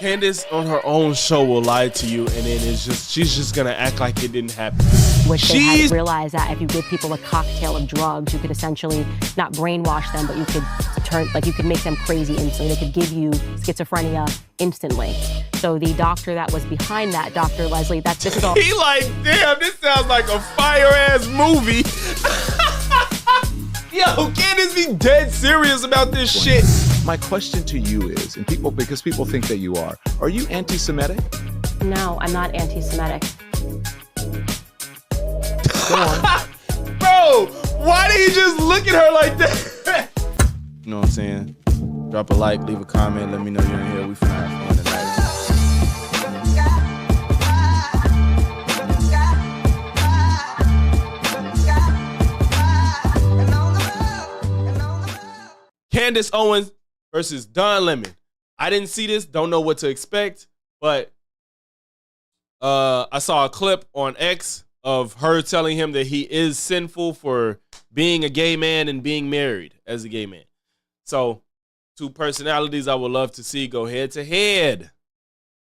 Candace on her own show will lie to you, and then she's just gonna act like it didn't happen. Which they hadn't realized that if you give people a cocktail of drugs, you could essentially not brainwash them, but you could make them crazy instantly. They could give you schizophrenia instantly. So the doctor that was behind that, Dr. Leslie, this is all. He like, damn, this sounds like a fire-ass movie. Yo, Candace be dead serious about this shit. My question to you is, because people think that you are you anti-Semitic? No, I'm not anti-Semitic. Go on. Bro, why did he just look at her like that? You know what I'm saying? Drop a like, leave a comment, let me know you're in here. We finna have fun tonight. Candace Owens versus Don Lemon. I didn't see this, don't know what to expect, but I saw a clip on X of her telling him that he is sinful for being a gay man and being married as a gay man. So, two personalities I would love to see go head to head.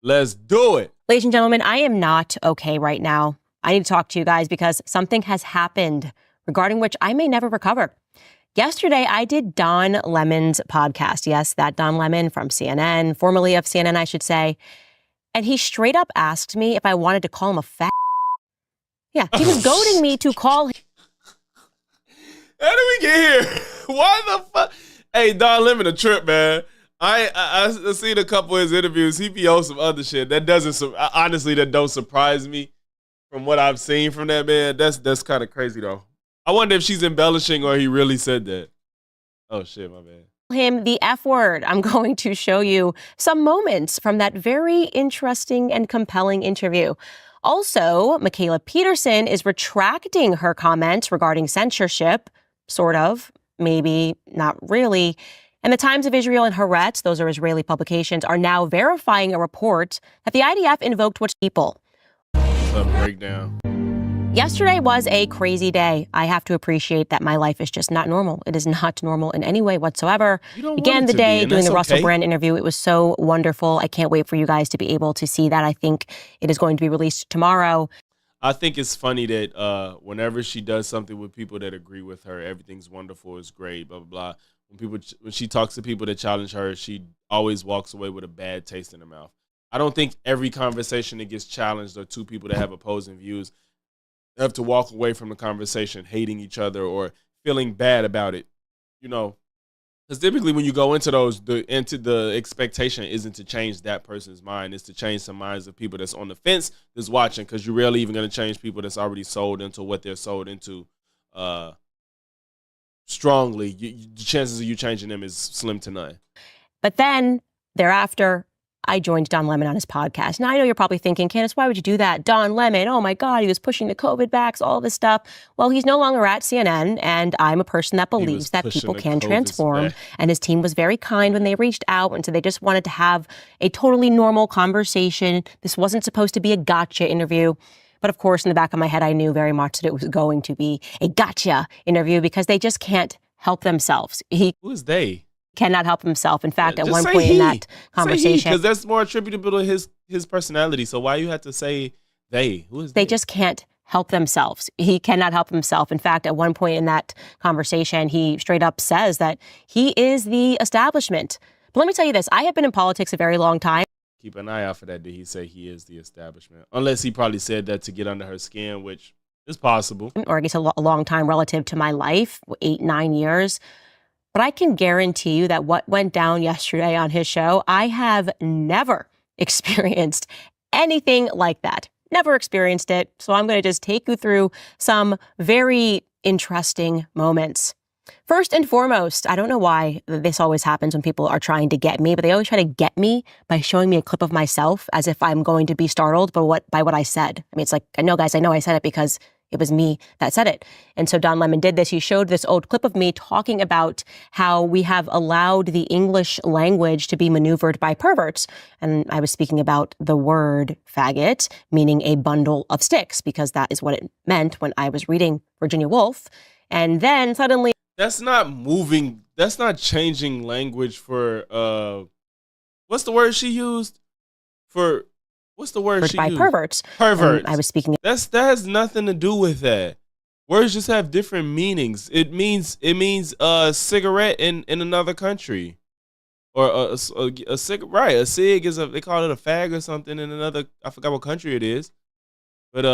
Let's do it. Ladies and gentlemen, I am not okay right now. I need to talk to you guys because something has happened regarding which I may never recover. Yesterday, I did Don Lemon's podcast. Yes, that Don Lemon from CNN, formerly of CNN, I should say. And he straight up asked me if I wanted to call him a fat. Yeah, he was goading me to call him. How did we get here? Why the fuck? Hey, Don Lemon a trip, man. I seen a couple of his interviews. He be on some other shit. That honestly, that don't surprise me from what I've seen from that man. That's kind of crazy, though. I wonder if she's embellishing or he really said that. Oh, shit, my bad. Him the F word. I'm going to show you some moments from that very interesting and compelling interview. Also, Mikhaila Peterson is retracting her comments regarding censorship, sort of, maybe, not really. And the Times of Israel and Haaretz, those are Israeli publications, are now verifying a report that the IDF invoked which people. What's up, breakdown? Yesterday was a crazy day. I have to appreciate that my life is just not normal. It is not normal in any way whatsoever. Began the day doing the Russell Brand interview. It was so wonderful. I can't wait for you guys to be able to see that. I think it is going to be released tomorrow. I think it's funny that whenever she does something with people that agree with her, everything's wonderful, it's great, blah, blah, blah. When she talks to people that challenge her, she always walks away with a bad taste in her mouth. I don't think every conversation that gets challenged or two people that have opposing views have to walk away from the conversation hating each other or feeling bad about it, you know, because typically when you go into those, the expectation isn't to change that person's mind. It's to change some minds of people that's on the fence that's watching, because you're rarely even going to change people that's already sold into what they're sold into strongly. The chances of you changing them is slim to none. But then thereafter, I joined Don Lemon on his podcast. Now, I know you're probably thinking, Candace, why would you do that? Don Lemon, oh my God, he was pushing the COVID backs, all this stuff. Well, he's no longer at CNN, and I'm a person that believes that people can transform. And his team was very kind when they reached out, and so they just wanted to have a totally normal conversation. This wasn't supposed to be a gotcha interview. But of course, in the back of my head, I knew very much that it was going to be a gotcha interview because they just can't help themselves. Who is they? Cannot help himself. In fact, at one point in that conversation, because that's more attributable to his personality. So why you have to say they? Who is they? They just can't help themselves. He cannot help himself. In fact, at one point in that conversation, he straight up says that he is the establishment. But let me tell you this: I have been in politics a very long time. Keep an eye out for that. Did he say he is the establishment? Unless he probably said that to get under her skin, which is possible. Or I guess a long time relative to my life, 8-9 years. But I can guarantee you that what went down yesterday on his show, I have never experienced anything like that. Never experienced it. So I'm going to just take you through some very interesting moments. First and foremost, I don't know why this always happens when people are trying to get me, but they always try to get me by showing me a clip of myself as if I'm going to be startled by what I said. I mean, it's like, I know, guys, I know I said it because it was me that said it. And so Don Lemon did this. He showed this old clip of me talking about how we have allowed the English language to be maneuvered by perverts. And I was speaking about the word faggot, meaning a bundle of sticks, because that is what it meant when I was reading Virginia Woolf. And then suddenly... That's not changing language for, what's the word she used? for what's the word she by used? perverts. Perverts. I was speaking. That has nothing to do with that. Words just have different meanings. It means a cigarette in another country, or a cig. Right, a cig is they call it a fag or something in another. I forgot what country it is, but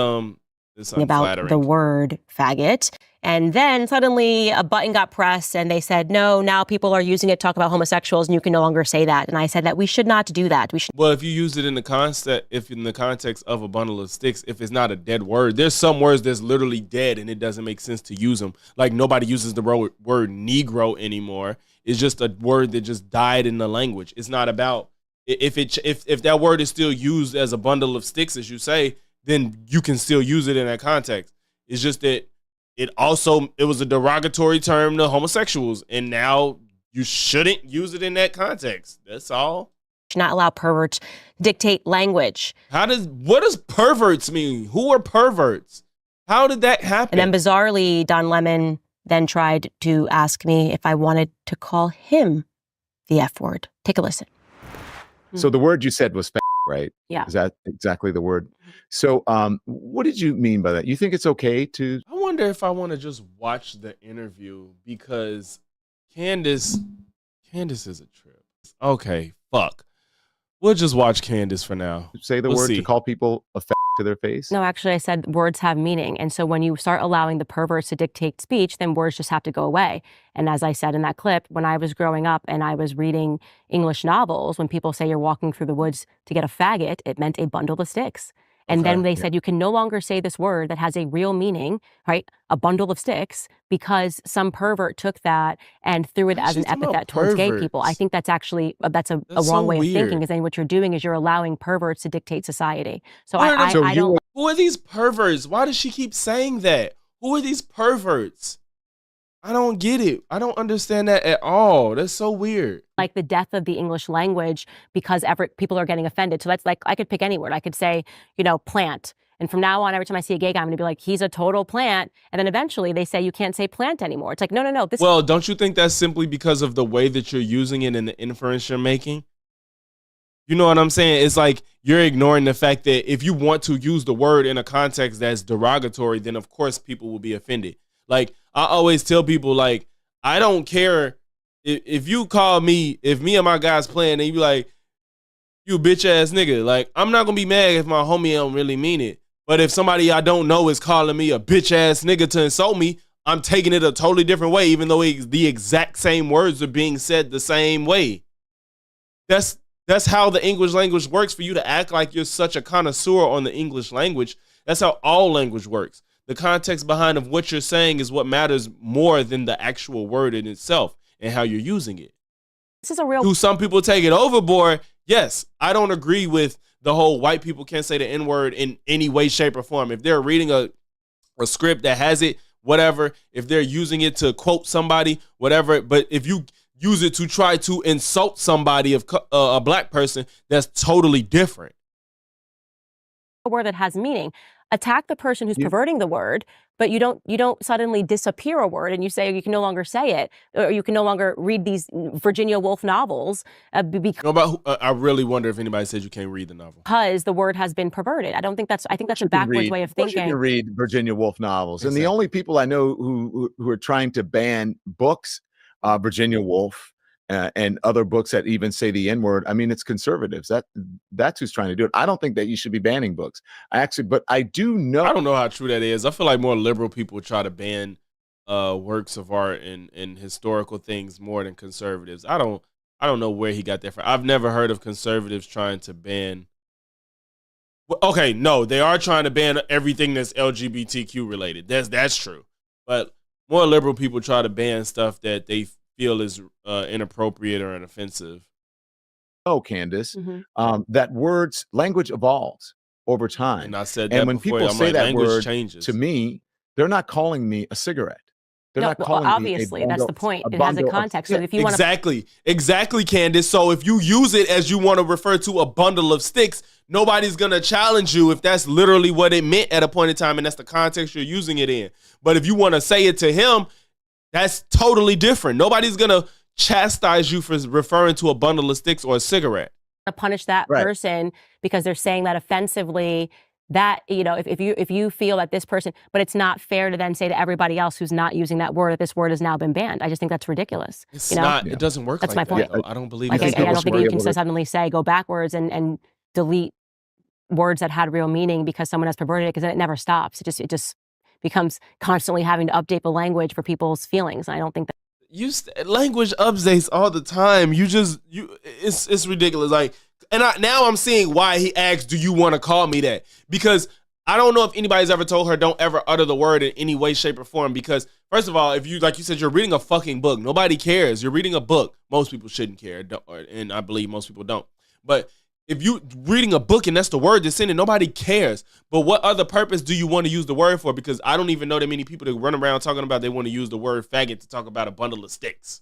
it's about the word faggot. And then suddenly a button got pressed and they said, no, now people are using it to talk about homosexuals and you can no longer say that. And I said that we should not do that. We should. Well, if you use it in the context of a bundle of sticks, if it's not a dead word, there's some words that's literally dead and it doesn't make sense to use them. Like nobody uses the word Negro anymore. It's just a word that just died in the language. It's not about if that word is still used as a bundle of sticks, as you say, then you can still use it in that context. It's just that it was a derogatory term to homosexuals, and now you shouldn't use it in that context. That's all. Should not allow perverts to dictate language. What does perverts mean? Who are perverts? How did that happen? And then bizarrely, Don Lemon then tried to ask me if I wanted to call him the F word. Take a listen. So the word you said was right? Yeah. Is that exactly the word? So what did you mean by that? You think it's okay to? I wonder if I want to just watch the interview because Candace is a trip. Okay, fuck. We'll just watch Candace for now. Say the word to call people a to their face? No, actually, I said words have meaning. And so when you start allowing the perverts to dictate speech, then words just have to go away. And as I said in that clip, when I was growing up and I was reading English novels, when people say you're walking through the woods to get a faggot, it meant a bundle of sticks. And then they said you can no longer say this word that has a real meaning, right? A bundle of sticks, because some pervert took that and threw it as an epithet towards gay people. I think that's actually, that's a wrong way of thinking, because then what you're doing is you're allowing perverts to dictate society. So I don't. Who are these perverts? Why does she keep saying that? Who are these perverts? I don't get it. I don't understand that at all. That's so weird. Like the death of the English language because people are getting offended. So that's like, I could pick any word. I could say, plant. And from now on, every time I see a gay guy, I'm going to be like, he's a total plant. And then eventually they say you can't say plant anymore. It's like, no. Well, don't you think that's simply because of the way that you're using it and the inference you're making? You know what I'm saying? It's like you're ignoring the fact that if you want to use the word in a context that's derogatory, then of course people will be offended. Like, I always tell people, like, I don't care if you call me, if me and my guys playing and you be like, you bitch ass nigga. Like, I'm not gonna be mad if my homie don't really mean it. But if somebody I don't know is calling me a bitch ass nigga to insult me, I'm taking it a totally different way, even though the exact same words are being said the same way. That's how the English language works, for you to act like you're such a connoisseur on the English language. That's how all language works. The context behind of what you're saying is what matters more than the actual word in itself and how you're using it. This is a real. Do some people take it overboard? Yes. I don't agree with the whole white people can't say the N-word in any way, shape, or form. If they're reading a script that has it, whatever. If they're using it to quote somebody, whatever. But if you use it to try to insult somebody, of a black person, that's totally different. A word that has meaning. Attack the person who's perverting the word, but you don't suddenly disappear a word and you say you can no longer say it, or you can no longer read these Virginia Woolf novels. I really wonder if anybody says you can't read the novel because the word has been perverted. I think that's a backwards way of thinking. You can read Virginia Woolf novels, and the only people I know who are trying to ban books, Virginia Woolf. And other books that even say the N-word. I mean, it's conservatives. That's who's trying to do it. I don't think that you should be banning books. But I do know. I don't know how true that is. I feel like more liberal people try to ban works of art and historical things more than conservatives. I don't know where he got that from. I've never heard of conservatives trying to ban. Okay, no, they are trying to ban everything that's LGBTQ related. That's true. But more liberal people try to ban stuff that they feel is inappropriate or offensive. Oh, Candace, that language evolves over time. And I said that and when before, people say that word changes. To me, they're not calling me a cigarette. They're not calling obviously, that's the point. It has a context. So if you exactly, Candace. So if you use it as you want to refer to a bundle of sticks, nobody's gonna challenge you if that's literally what it meant at a point in time, and that's the context you're using it in. But if you want to say it to him, that's totally different. Nobody's going to chastise you for referring to a bundle of sticks or a cigarette. to punish that person because they're saying that offensively. That, you know, if you feel that this person, but it's not fair to then say to everybody else who's not using that word that this word has now been banned. I just think that's ridiculous. It's not. It doesn't work. That's like my point. That, I don't believe. Like, I don't think you can to suddenly say go backwards and delete words that had real meaning because someone has perverted it, because then it never stops. It just becomes constantly having to update the language for people's feelings. And I don't think that language updates all the time. It's ridiculous. Like. And now I'm seeing why he asked, do you want to call me that? Because I don't know if anybody's ever told her don't ever utter the word in any way, shape, or form. Because, first of all, if you, like you said, you're reading a fucking book. Nobody cares. You're reading a book. Most people shouldn't care. And I believe most people don't. But if you're reading a book and that's the word that's in it, nobody cares. But what other purpose do you want to use the word for? Because I don't even know that many people that run around talking about they want to use the word faggot to talk about a bundle of sticks.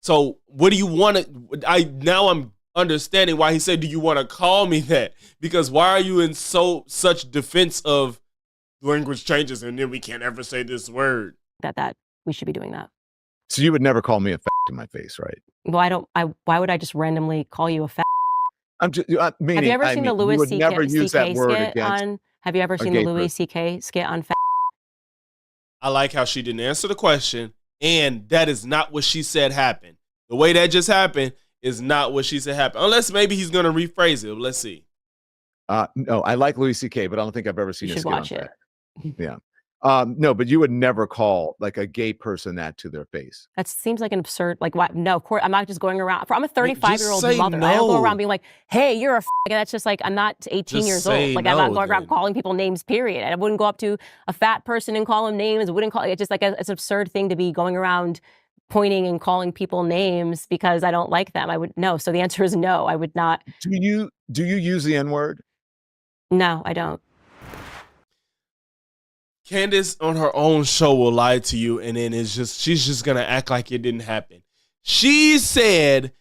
So what do you want to, I'm understanding why he said, do you want to call me that? Because why are you in such defense of language changes and then we can't ever say this word? That we should be doing that. So you would never call me a fat in my face, right? Well, why would I just randomly call you a fat? I'm just meaning, have you ever seen the Louis C.K. never use that word skit on? Have you ever seen the Louis C.K. skit on fat? I like how she didn't answer the question, and that is not what she said happened. The way that just happened is not what she said happened. Unless maybe he's going to rephrase it. Let's see. No, I like Louis C.K., but I don't think I've ever seen you a should skit watch on it. that. Yeah. No, but you would never call like a gay person that to their face. That seems like an absurd, like, what? No, of course, I'm not just going around. I'm a 35-year-old mother. No. I don't go around being like, hey, you're a that's just like, I'm not 18 years old. Like, I'm not going around calling people names, period. I wouldn't go up to a fat person and call them names. I wouldn't call it just like it's an absurd thing to be going around pointing and calling people names because I don't like them. I would no. So the answer is no. I would not. Do you use the N-word? No, I don't. Candace on her own show will lie to you, and then she's just gonna act like it didn't happen. She said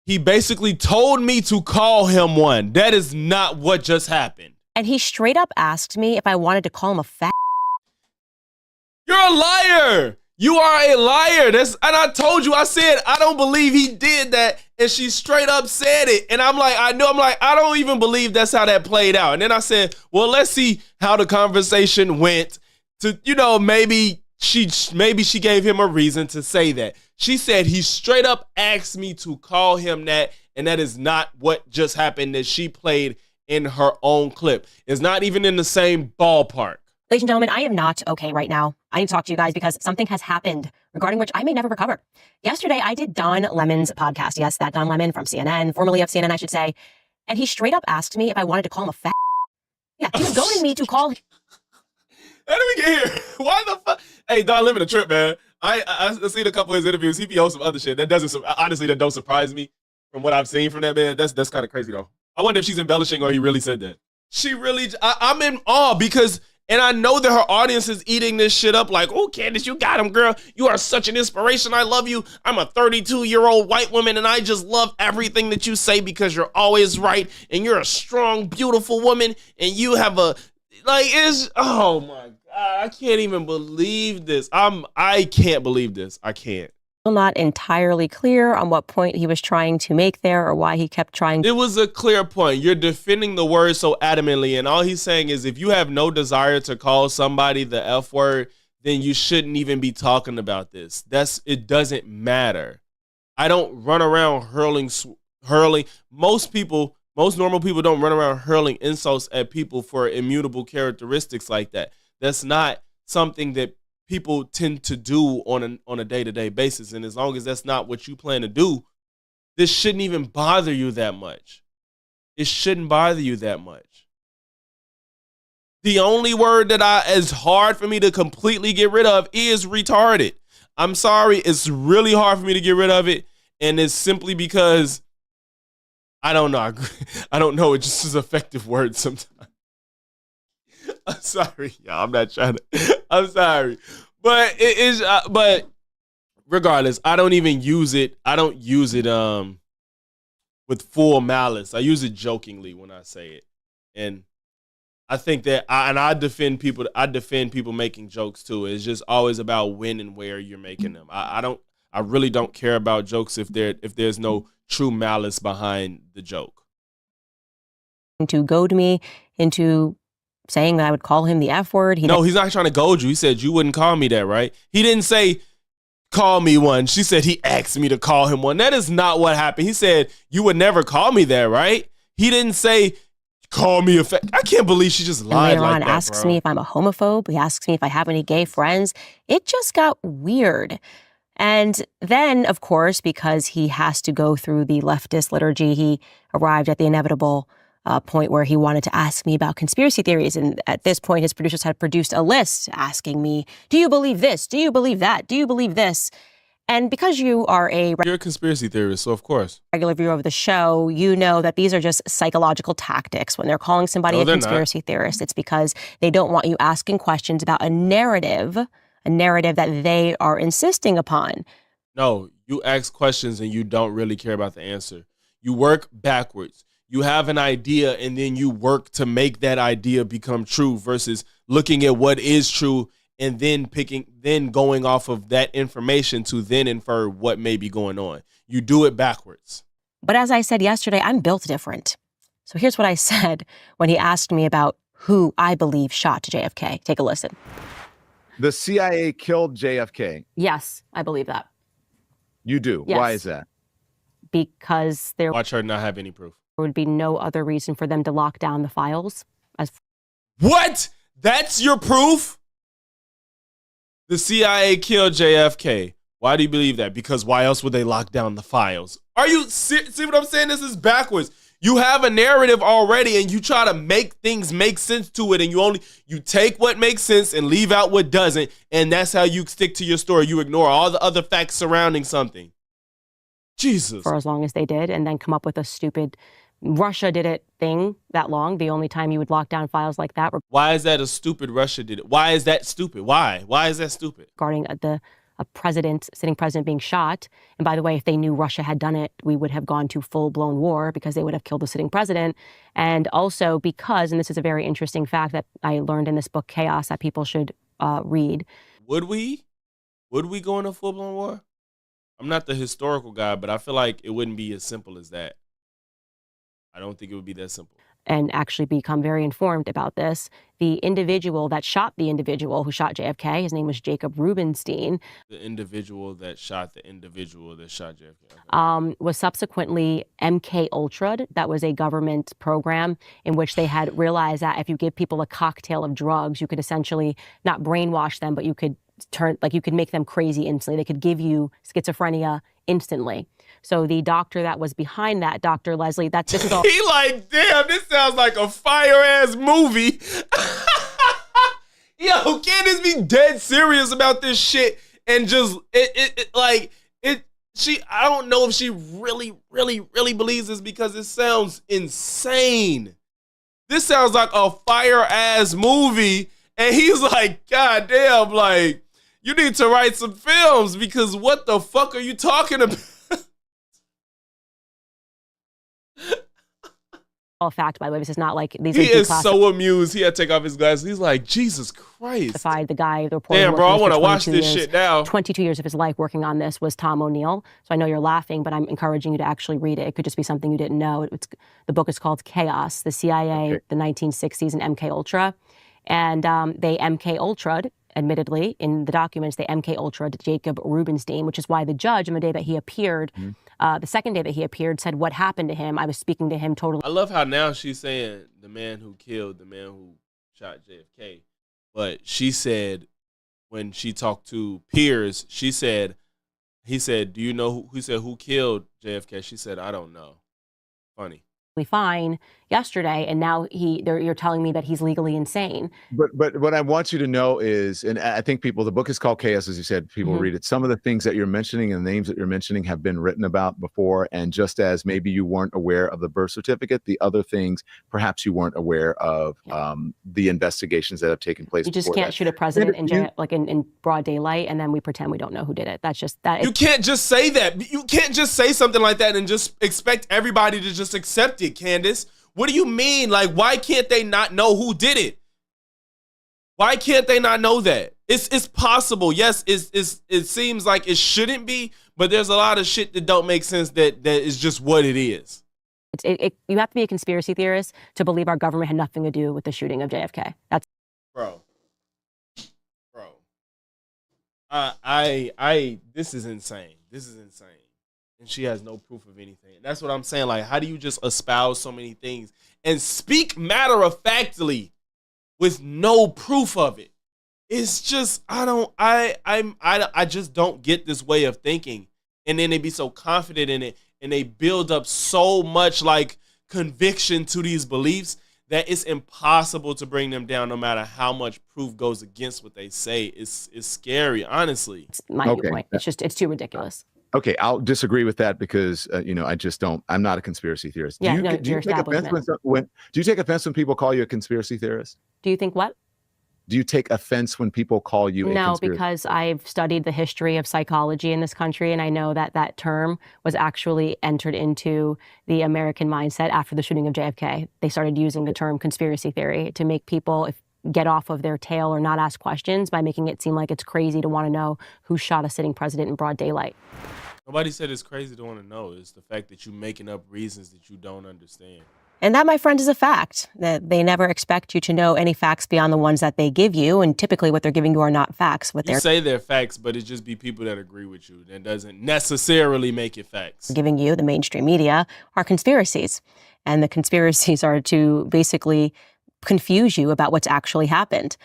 he basically told me to call him one. That is not what just happened. And he straight up asked me if I wanted to call him a fat. You're a liar. You are a liar. And I told you, I said, I don't believe he did that. And she straight up said it. And I'm like, I don't even believe that's how that played out. And then I said, well, let's see how the conversation went to, maybe she gave him a reason to say that. She said he straight up asked me to call him that. And that is not what just happened that she played in her own clip. It's not even in the same ballpark. Ladies and gentlemen, I am not okay right now. I need to talk to you guys because something has happened regarding which I may never recover. Yesterday, I did Don Lemon's podcast. Yes, that Don Lemon from CNN, formerly of CNN, I should say. And he straight up asked me if I wanted to call him a fat. Yeah, he was goading me to call him. How did we get here? Why the fuck? Hey, Don living a trip, man. I've seen a couple of his interviews. He be on some other shit. That don't surprise me from what I've seen from that man. That's kind of crazy though. I wonder if she's embellishing or he really said that. She really, I'm in awe because, and I know that her audience is eating this shit up like, oh, Candace, you got him, girl. You are such an inspiration. I love you. I'm a 32-year-old white woman, and I just love everything that you say because you're always right, and you're a strong, beautiful woman, and you have oh my God, I can't even believe this. I can't believe this. I can't. Not entirely clear on what point he was trying to make there or why he kept trying. It was a clear point. You're defending the word so adamantly, and all he's saying is if you have no desire to call somebody the F word, then you shouldn't even be talking about this. It doesn't matter. I don't run around hurling. Most normal people don't run around hurling insults at people for immutable characteristics like that. That's not something that people tend to do on a day-to-day basis. And as long as that's not what you plan to do, this shouldn't even bother you that much. It shouldn't bother you that much. The only word that is hard for me to completely get rid of is retarded. I'm sorry. It's really hard for me to get rid of it. And it's simply because I don't know. I don't know. It just is an effective word sometimes. I'm sorry, y'all. I'm not trying to. I'm sorry, but it is. But regardless, I don't even use it. I don't use it with full malice. I use it jokingly when I say it, and I think that I defend people. I defend people making jokes too. It's just always about when and where you're making them. I I really don't care about jokes if there's no true malice behind the joke. To goad me into saying that I would call him the F word. No, he's not trying to goad you. He said you wouldn't call me that, right? He didn't say call me one. She said he asked me to call him one. That is not what happened. He said you would never call me that, right? He didn't say call me a I can't believe she just lied like that, asks me if I'm a homophobe. He asks me if I have any gay friends. It just got weird. And then, of course, because he has to go through the leftist liturgy, he arrived at the inevitable point where he wanted to ask me about conspiracy theories. And at this point, his producers had produced a list asking me, do you believe this? Do you believe that? Do you believe this? And because you're a conspiracy theorist, so of course. Regular viewer of the show, you know that these are just psychological tactics. When they're calling somebody a conspiracy theorist, it's because they don't want you asking questions about a narrative that they are insisting upon. No, you ask questions and you don't really care about the answer. You work backwards. You have an idea and then you work to make that idea become true versus looking at what is true and then going off of that information to then infer what may be going on. You do it backwards. But as I said yesterday, I'm built different. So here's what I said when he asked me about who I believe shot JFK. Take a listen. The CIA killed JFK. Yes, I believe that. You do? Yes. Why is that? Because watch her not have any proof. There would be no other reason for them to lock down the files. What? That's your proof? The CIA killed JFK. Why do you believe that? Because why else would they lock down the files? Are you see what I'm saying? This is backwards. You have a narrative already and you try to make things make sense to it, and you take what makes sense and leave out what doesn't, and that's how you stick to your story. You ignore all the other facts surrounding something. Jesus. For as long as they did, and then come up with a stupid Russia did it thing that long. The only time you would lock down files like that. Why is that a stupid Russia did it? Why is that stupid? Why? Why is that stupid? Regarding sitting president being shot. And by the way, if they knew Russia had done it, we would have gone to full-blown war because they would have killed the sitting president. And also because, and this is a very interesting fact that I learned in this book, Chaos, that people should read. Would we go into full-blown war? I'm not the historical guy, but I feel like it wouldn't be as simple as that. I don't think it would be that simple. And actually become very informed about this. The individual that shot the individual who shot JFK, his name was Jacob Rubenstein. The individual that shot the individual that shot JFK. Was subsequently MK Ultra'd. That was a government program in which they had realized that if you give people a cocktail of drugs, you could essentially not brainwash them, but you could you could make them crazy instantly. They could give you schizophrenia instantly. So the doctor that was behind that, Dr. Leslie, this is all. He like, damn, this sounds like a fire-ass movie. Yo, Candace be dead serious about this shit and just, I don't know if she really, really, really believes this because it sounds insane. This sounds like a fire-ass movie. And he's like, God damn, like, you need to write some films because what the fuck are you talking about? A fact, by the way, this is not like these. He is so amused. He had to take off his glasses. He's like, Jesus Christ. The guy, the reporter. Damn, bro, I want to watch this shit now. 22 years of his life working on this was Tom O'Neill. So I know you're laughing, but I'm encouraging you to actually read it. It could just be something you didn't know. The book is called Chaos, the CIA, the 1960s, and MK Ultra. And they MK Ultra'd, admittedly, in the documents, they MK Ultra'd Jacob Rubenstein, which is why the judge, on the day that he appeared, the second day that he appeared, said what happened to him. I was speaking to him totally. I love how now she's saying the man who killed the man who shot JFK. But she said, when she talked to Piers, he said, do you know who killed JFK? She said, I don't know. Funny. Fine yesterday, and now you're telling me that he's legally insane. But what I want you to know is, and I think the book is called Chaos, as you said, people read it. Some of the things that you're mentioning and the names that you're mentioning have been written about before, and just as maybe you weren't aware of the birth certificate, the other things perhaps you weren't aware of the investigations that have taken place. You just can't shoot a president in broad daylight, and then we pretend we don't know who did it. That's just that. You can't just say that. You can't just say something like that and just expect everybody to just accept it, Candace. What do you mean? Like, why can't they not know who did it? Why can't they not know that? It's possible. Yes, it seems like it shouldn't be, but there's a lot of shit that don't make sense that is just what it is. You have to be a conspiracy theorist to believe our government had nothing to do with the shooting of JFK. That's bro. I this is insane. This is insane. And she has no proof of anything. That's what I'm saying. Like, how do you just espouse so many things and speak matter-of-factly with no proof of it? It's just, I just don't get this way of thinking. And then they be so confident in it, and they build up so much like conviction to these beliefs that it's impossible to bring them down no matter how much proof goes against what they say. It's scary, honestly. It's my viewpoint. It's too ridiculous. Okay, I'll disagree with that because I just don't. I'm not a conspiracy theorist. Yeah, do you take offense do you take offense when people call you a conspiracy theorist? Do you think what? Do you take offense when people call you a conspiracy? No, because I've studied the history of psychology in this country, and I know that that term was actually entered into the American mindset after the shooting of JFK. They started using the term conspiracy theory to make people get off of their tail or not ask questions by making it seem like it's crazy to want to know who shot a sitting president in broad daylight. Nobody said it's crazy to want to know. It's the fact that you're making up reasons that you don't understand. And that, my friend, is a fact, that they never expect you to know any facts beyond the ones that they give you. And typically what they're giving you are not facts. You say they're facts, but it just be people that agree with you. That doesn't necessarily make it facts. Giving you, the mainstream media, are conspiracies. And the conspiracies are to basically confuse you about what's actually happened.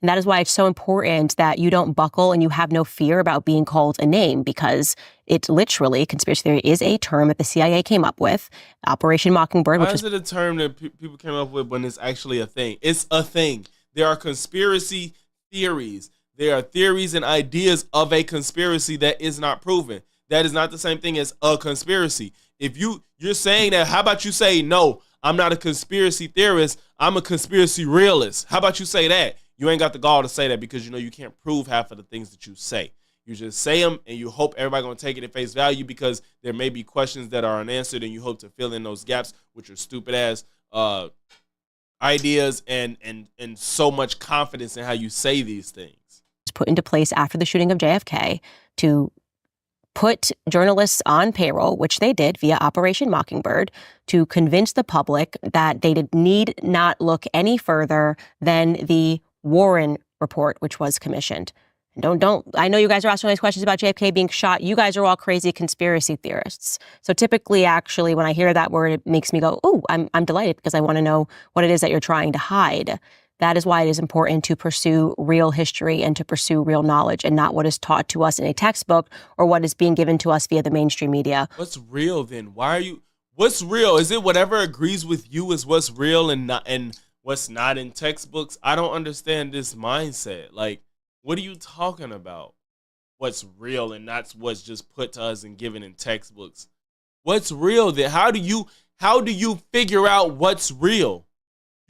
And that is why it's so important that you don't buckle and you have no fear about being called a name, because it's literally, conspiracy theory is a term that the CIA came up with. Operation Mockingbird. Why is it a term that people came up with when it's actually a thing? It's a thing. There are conspiracy theories. There are theories and ideas of a conspiracy that is not proven. That is not the same thing as a conspiracy. If you're saying that, how about you say, no, I'm not a conspiracy theorist, I'm a conspiracy realist. How about you say that? You ain't got the gall to say that because you can't prove half of the things that you say. You just say them and you hope everybody going to take it at face value because there may be questions that are unanswered and you hope to fill in those gaps, which are stupid ass ideas and so much confidence in how you say these things. Put into place after the shooting of JFK to put journalists on payroll, which they did via Operation Mockingbird, to convince the public that they need not look any further than the Warren report, which was commissioned. I know you guys are asking all these questions about JFK being shot. You guys are all crazy conspiracy theorists. So typically, actually, when I hear that word, it makes me go, "Ooh, I'm delighted," because I want to know what it is that you're trying to hide. That is why it is important to pursue real history and to pursue real knowledge and not what is taught to us in a textbook or what is being given to us via the mainstream media. What's real then? What's real? Is it whatever agrees with you is what's real and what's not in textbooks? I don't understand this mindset. Like, what are you talking about? What's real and not what's just put to us and given in textbooks? What's real then? How do you figure out what's real?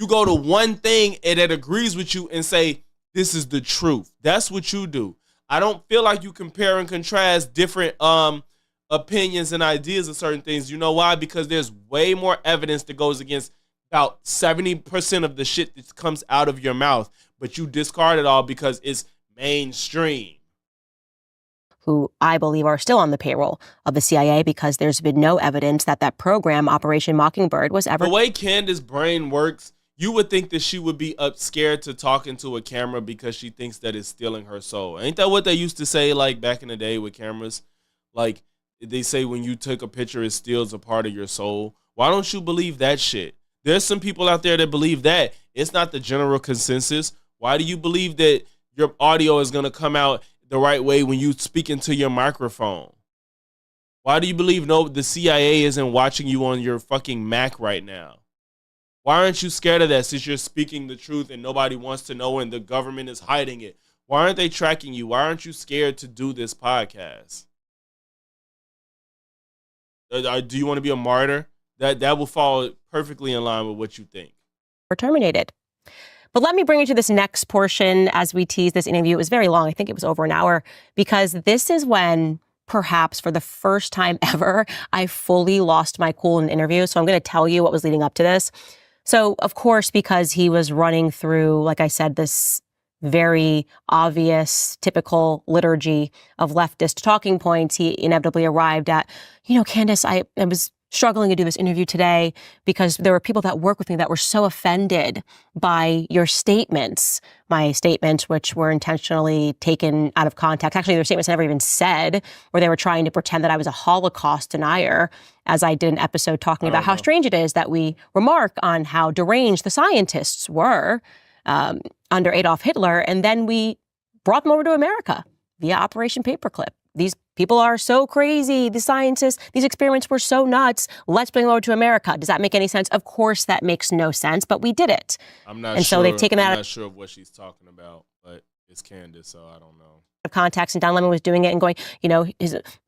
You go to one thing that agrees with you and say, this is the truth. That's what you do. I don't feel like you compare and contrast different opinions and ideas of certain things. You know why? Because there's way more evidence that goes against about 70% of the shit that comes out of your mouth, but you discard it all because it's mainstream. Who I believe are still on the payroll of the CIA because there's been no evidence that program, Operation Mockingbird, was ever... The way Candace's brain works, you would think that she would be scared to talk into a camera because she thinks that it's stealing her soul. Ain't that what they used to say, like, back in the day with cameras? Like, they say when you take a picture, it steals a part of your soul. Why don't you believe that shit? There's some people out there that believe that. It's not the general consensus. Why do you believe that your audio is going to come out the right way when you speak into your microphone? Why do you believe the CIA isn't watching you on your fucking Mac right now? Why aren't you scared of that since you're speaking the truth and nobody wants to know and the government is hiding it? Why aren't they tracking you? Why aren't you scared to do this podcast? Do you want to be a martyr? That will fall perfectly in line with what you think. Were terminated. But let me bring you to this next portion as we tease this interview. It was very long. I think it was over an hour, because this is when perhaps for the first time ever, I fully lost my cool in an interview. So I'm going to tell you what was leading up to this. So, of course, because he was running through, like I said, this very obvious, typical liturgy of leftist talking points, he inevitably arrived at, Candace, I was struggling to do this interview today because there were people that work with me that were so offended by your statements, my statements, which were intentionally taken out of context. Actually, their statements never even said, where they were trying to pretend that I was a Holocaust denier, as I did an episode talking about how strange it is that we remark on how deranged the scientists were under Adolf Hitler, and then we brought them over to America via Operation Paperclip. These people are so crazy. The scientists, these experiments were so nuts. Let's bring them over to America. Does that make any sense? Of course that makes no sense, but we did it. I'm not and sure. So they've taken that I'm not sure of what she's talking about, but it's Candace, so I don't know. Of context, and Don Lemon was doing it and going,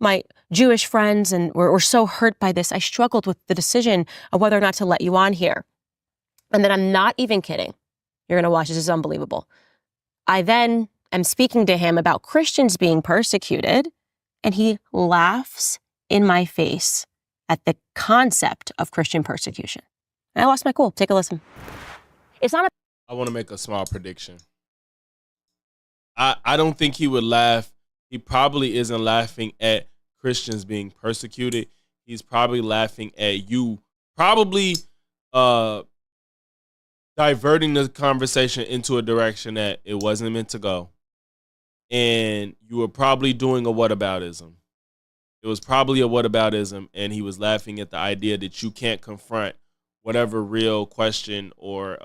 my Jewish friends and were so hurt by this. I struggled with the decision of whether or not to let you on here. And then I'm not even kidding. You're going to watch. This is unbelievable. I then am speaking to him about Christians being persecuted, and he laughs in my face at the concept of Christian persecution. And I lost my cool. Take a listen. It's not I want to make a small prediction. I don't think he would laugh. He probably isn't laughing at Christians being persecuted. He's probably laughing at you probably diverting the conversation into a direction that it wasn't meant to go. And you were probably doing a whataboutism. It was probably a whataboutism, and he was laughing at the idea that you can't confront whatever real question or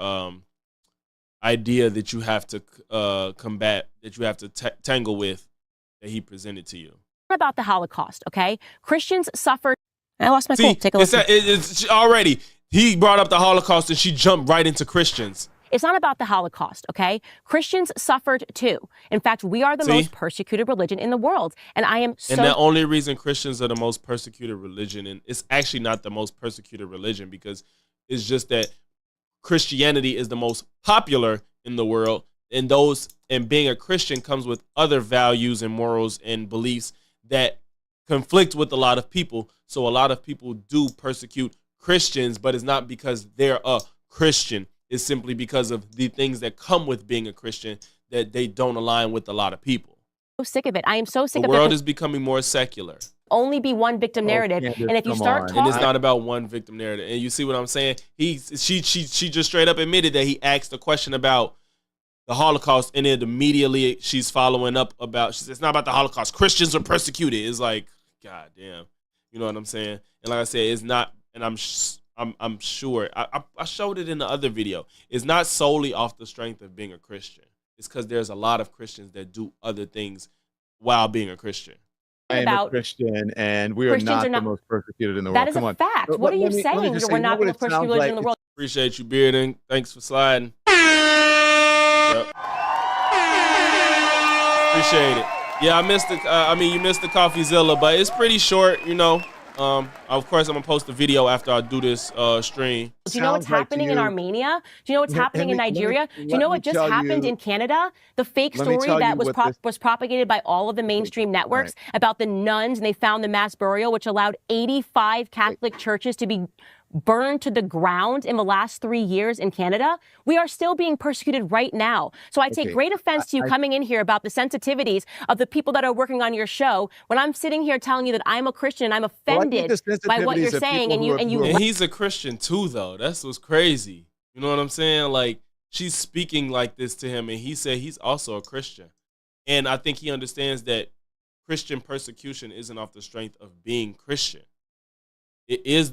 idea that you have to combat, that you have to tangle with, that he presented to you. About the Holocaust, okay? Christians suffered. I lost my cool. Take a listen. It's already, he brought up the Holocaust and she jumped right into Christians. It's not about the Holocaust, okay? Christians suffered too. In fact, we are the most persecuted religion in the world. And I am so... And the only reason Christians are the most persecuted religion, and it's actually not the most persecuted religion, because it's just that Christianity is the most popular in the world, and being a Christian comes with other values and morals and beliefs that conflict with a lot of people. So a lot of people do persecute Christians, but it's not because they're a Christian. It's simply because of the things that come with being a Christian that they don't align with a lot of people. I'm so sick of it. I am so sick of it. The world is becoming more secular. Only be one victim narrative. Candace, and if you start talking... And it's not about one victim narrative. And you see what I'm saying? She just straight up admitted that he asked a question about the Holocaust, and then immediately she's following up about, she says, it's not about the Holocaust. Christians are persecuted. It's like, God damn. You know what I'm saying? And like I said, it's not, and I'm sure, I showed it in the other video. It's not solely off the strength of being a Christian. It's because there's a lot of Christians that do other things while being a Christian. I am a Christian, and we are not the most persecuted in the world. That is a fact. What are you saying? We're not the most persecuted religion in the world. Appreciate you, Bearden. Thanks for sliding. Yep. Appreciate it. Yeah, you missed the CoffeeZilla, but it's pretty short, you know. Of course, I'm gonna post the video after I do this stream. Do you know what's happening in Armenia? Do you know what's happening in Nigeria? Do you know what just happened in Canada? The fake story that was propagated by all of the mainstream networks about the nuns, and they found the mass burial, which allowed 85 Catholic churches to be burned to the ground in the last 3 years in Canada. We are still being persecuted right now. So I take great offense to you coming in here about the sensitivities of the people that are working on your show when I'm sitting here telling you that I'm a Christian and I'm offended by what you're saying. And he's a Christian too, though. That's what's crazy. You know what I'm saying? Like, she's speaking like this to him, and he said he's also a Christian. And I think he understands that Christian persecution isn't off the strength of being Christian. It is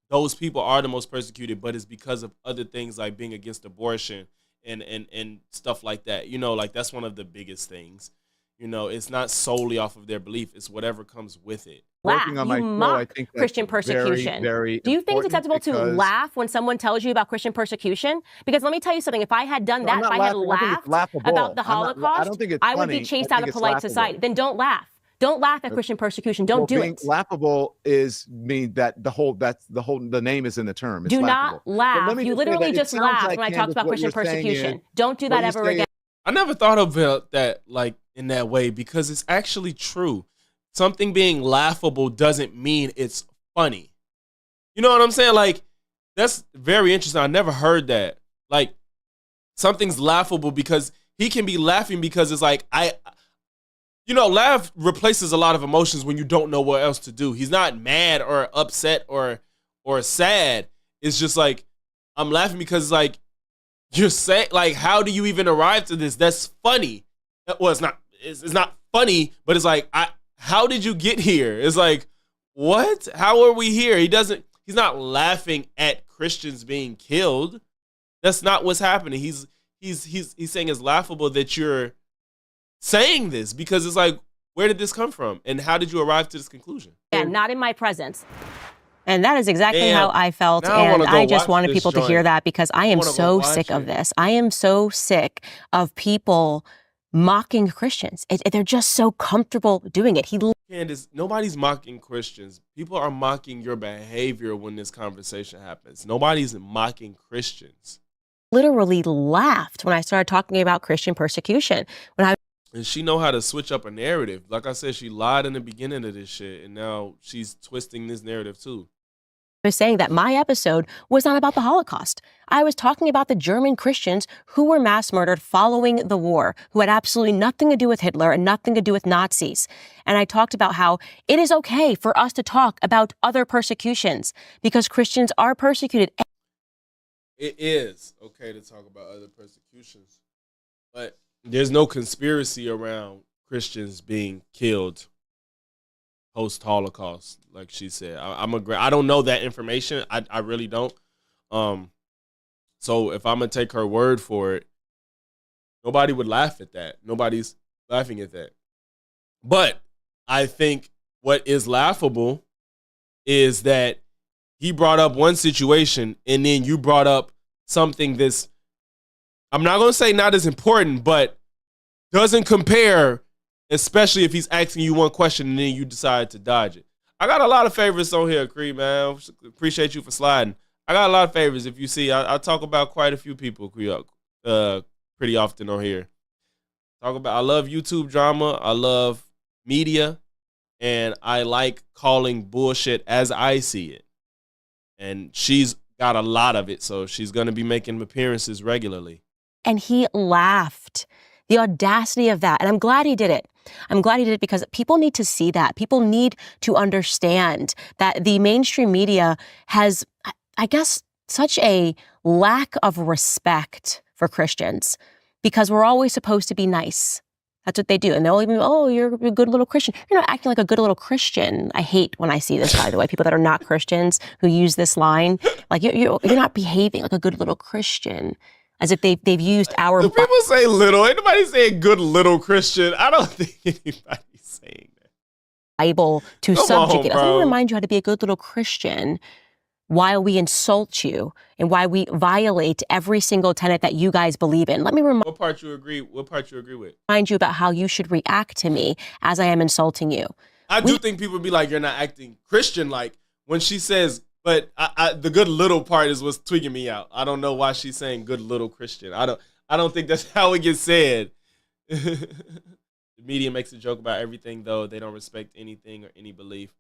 those people are the most persecuted, but it's because of other things like being against abortion and stuff like that. You know, like that's one of the biggest things. You know, it's not solely off of their belief. It's whatever comes with it. Working on my show, I think Christian persecution. Very Do you think it's acceptable to laugh when someone tells you about Christian persecution? Because let me tell you something. If I had done that, if I had laughed about the Holocaust, I would be chased out of polite society. Then don't laugh. Don't laugh at Christian persecution. Don't do it. Laughable the name is in the term. It's do laughable. Not laugh. You literally just laughed when I talked about Christian persecution. Don't do that ever again. I never thought about that like in that way, because it's actually true. Something being laughable doesn't mean it's funny. You know what I'm saying? Like, that's very interesting. I never heard that. Like, something's laughable because he can be laughing because it's like, laugh replaces a lot of emotions when you don't know what else to do. He's not mad or upset or sad. It's just like, I'm laughing because it's like, you're saying, like, how do you even arrive to this? That's funny. Well, it's not funny, but it's like, how did you get here? It's like, what? How are we here? He's not laughing at Christians being killed. That's not what's happening. He's saying it's laughable that you're saying this, because it's like, where did this come from? And how did you arrive to this conclusion? Yeah, not in my presence. And that is exactly how I felt. And I just wanted people to hear that, because I am so sick of this. I am so sick of people mocking Christians. They're just so comfortable doing it. Candace, nobody's mocking Christians. People are mocking your behavior when this conversation happens. Nobody's mocking Christians. Literally laughed when I started talking about Christian persecution. And she know how to switch up a narrative. Like I said, she lied in the beginning of this shit, and now she's twisting this narrative too. I was saying that my episode was not about the Holocaust. I was talking about the German Christians who were mass murdered following the war, who had absolutely nothing to do with Hitler and nothing to do with Nazis. And I talked about how it is okay for us to talk about other persecutions because Christians are persecuted. It is okay to talk about other persecutions, but there's no conspiracy around Christians being killed post-Holocaust, like she said. I don't know that information. I really don't. So if I'm gonna take her word for it, nobody would laugh at that. Nobody's laughing at that. But I think what is laughable is that he brought up one situation and then you brought up something that's, I'm not gonna say not as important, but doesn't compare. Especially if he's asking you one question and then you decide to dodge it. I got a lot of favorites on here, Creed, man. Appreciate you for sliding. I got a lot of favorites. If you see, I talk about quite a few people pretty often on here. I love YouTube drama. I love media. And I like calling bullshit as I see it. And she's got a lot of it, so she's going to be making appearances regularly. And he laughed. The audacity of that. And I'm glad he did it. I'm glad he did it because people need to see that. People need to understand that the mainstream media has, I guess, such a lack of respect for Christians because we're always supposed to be nice. That's what they do. And they'll even, oh, you're a good little Christian. You're not acting like a good little Christian. I hate when I see this, by the way, people that are not Christians who use this line. Like, you're not behaving like a good little Christian. As if they've used our... Do people say little? Ain't nobody saying good little Christian. I don't think anybody's saying that. Bible to subjugate us. Let me remind you how to be a good little Christian while we insult you and why we violate every single tenet that you guys believe in. Let me remind... What part you agree with? Remind you about how you should react to me as I am insulting you. I do think people be like, you're not acting Christian. Like when she says... But the good little part is what's tweaking me out. I don't know why she's saying good little Christian. I don't think that's how it gets said. The media makes a joke about everything, though. They don't respect anything or any belief.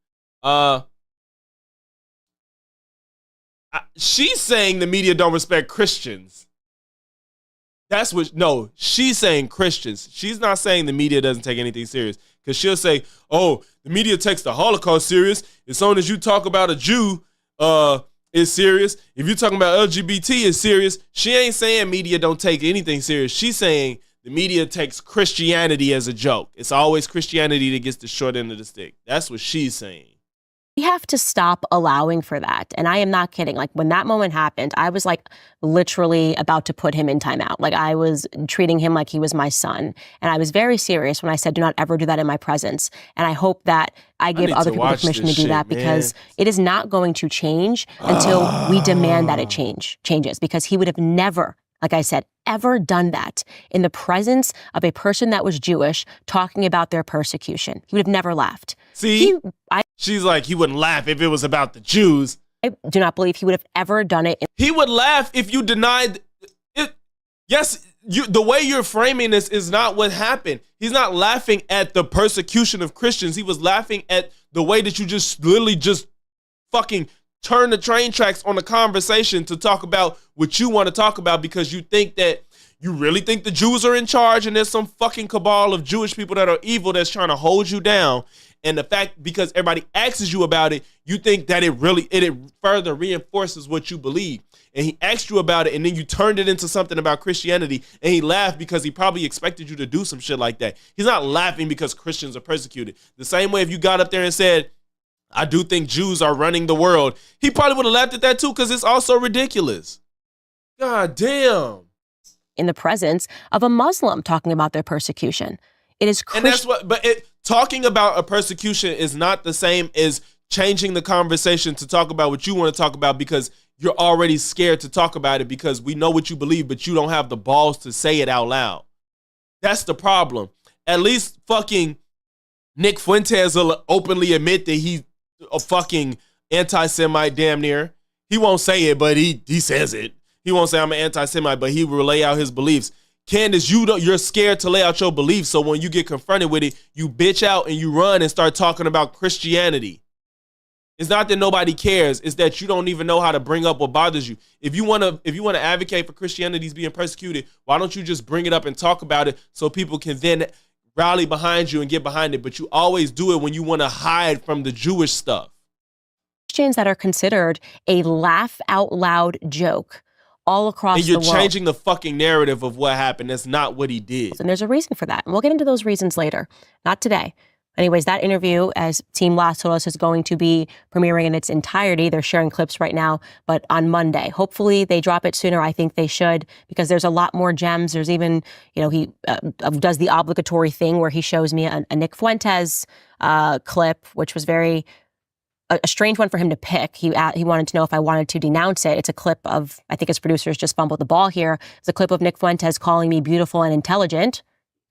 She's saying the media don't respect Christians. That's what, no, she's saying Christians. She's not saying the media doesn't take anything serious. Because she'll say, oh, the media takes the Holocaust serious. As soon as you talk about a Jew, is serious. If you're talking about LGBT, is serious. She ain't saying media don't take anything serious. She's saying the media takes Christianity as a joke. It's always Christianity that gets the short end of the stick. That's what she's saying. We have to stop allowing for that. And I am not kidding. Like when that moment happened, I was like literally about to put him in timeout. Like I was treating him like he was my son. And I was very serious when I said, do not ever do that in my presence. And I hope that I give other people the permission to do that because it is not going to change until we demand that it changes because he would have never, like I said, ever done that in the presence of a person that was Jewish talking about their persecution. He would have never laughed. See, she's like, he wouldn't laugh if it was about the Jews. I do not believe he would have ever done it. He would laugh if you denied it. Yes, the way you're framing this is not what happened. He's not laughing at the persecution of Christians. He was laughing at the way that you just literally just fucking turn the train tracks on the conversation to talk about what you want to talk about because you think that You really think the Jews are in charge and there's some fucking cabal of Jewish people that are evil that's trying to hold you down? And the fact, because everybody asks you about it, you think that it further reinforces what you believe. And he asked you about it, and then you turned it into something about Christianity, and he laughed because he probably expected you to do some shit like that. He's not laughing because Christians are persecuted. The same way if you got up there and said, I do think Jews are running the world, he probably would have laughed at that too, because it's also ridiculous. God damn. In the presence of a Muslim talking about their persecution. It is And that's what, but talking about a persecution is not the same as changing the conversation to talk about what you want to talk about, because you're already scared to talk about it because we know what you believe, but you don't have the balls to say it out loud. That's the problem. At least fucking Nick Fuentes will openly admit that he's a fucking anti-Semite damn near. He won't say it, but he says it. He won't say I'm an anti-Semite, but he will lay out his beliefs. Candace, you're scared to lay out your beliefs, so when you get confronted with it, you bitch out and you run and start talking about Christianity. It's not that nobody cares, it's that you don't even know how to bring up what bothers you. If you want to advocate for Christianity's being persecuted, why don't you just bring it up and talk about it so people can then rally behind you and get behind it? But you always do it when you want to hide from the Jewish stuff. Christians that are considered a laugh out loud joke all across the world. And you're changing the fucking narrative of what happened. That's not what he did. And there's a reason for that. And we'll get into those reasons later. Not today. Anyways, that interview, as Team Last told us, is going to be premiering in its entirety. They're sharing clips right now, but on Monday. Hopefully they drop it sooner. I think they should, because there's a lot more gems. There's even, he does the obligatory thing where he shows me a Nick Fuentes clip, which was a strange one for him to pick. He wanted to know if I wanted to denounce it. It's a clip of, I think his producers just fumbled the ball here. It's a clip of Nick Fuentes calling me beautiful and intelligent.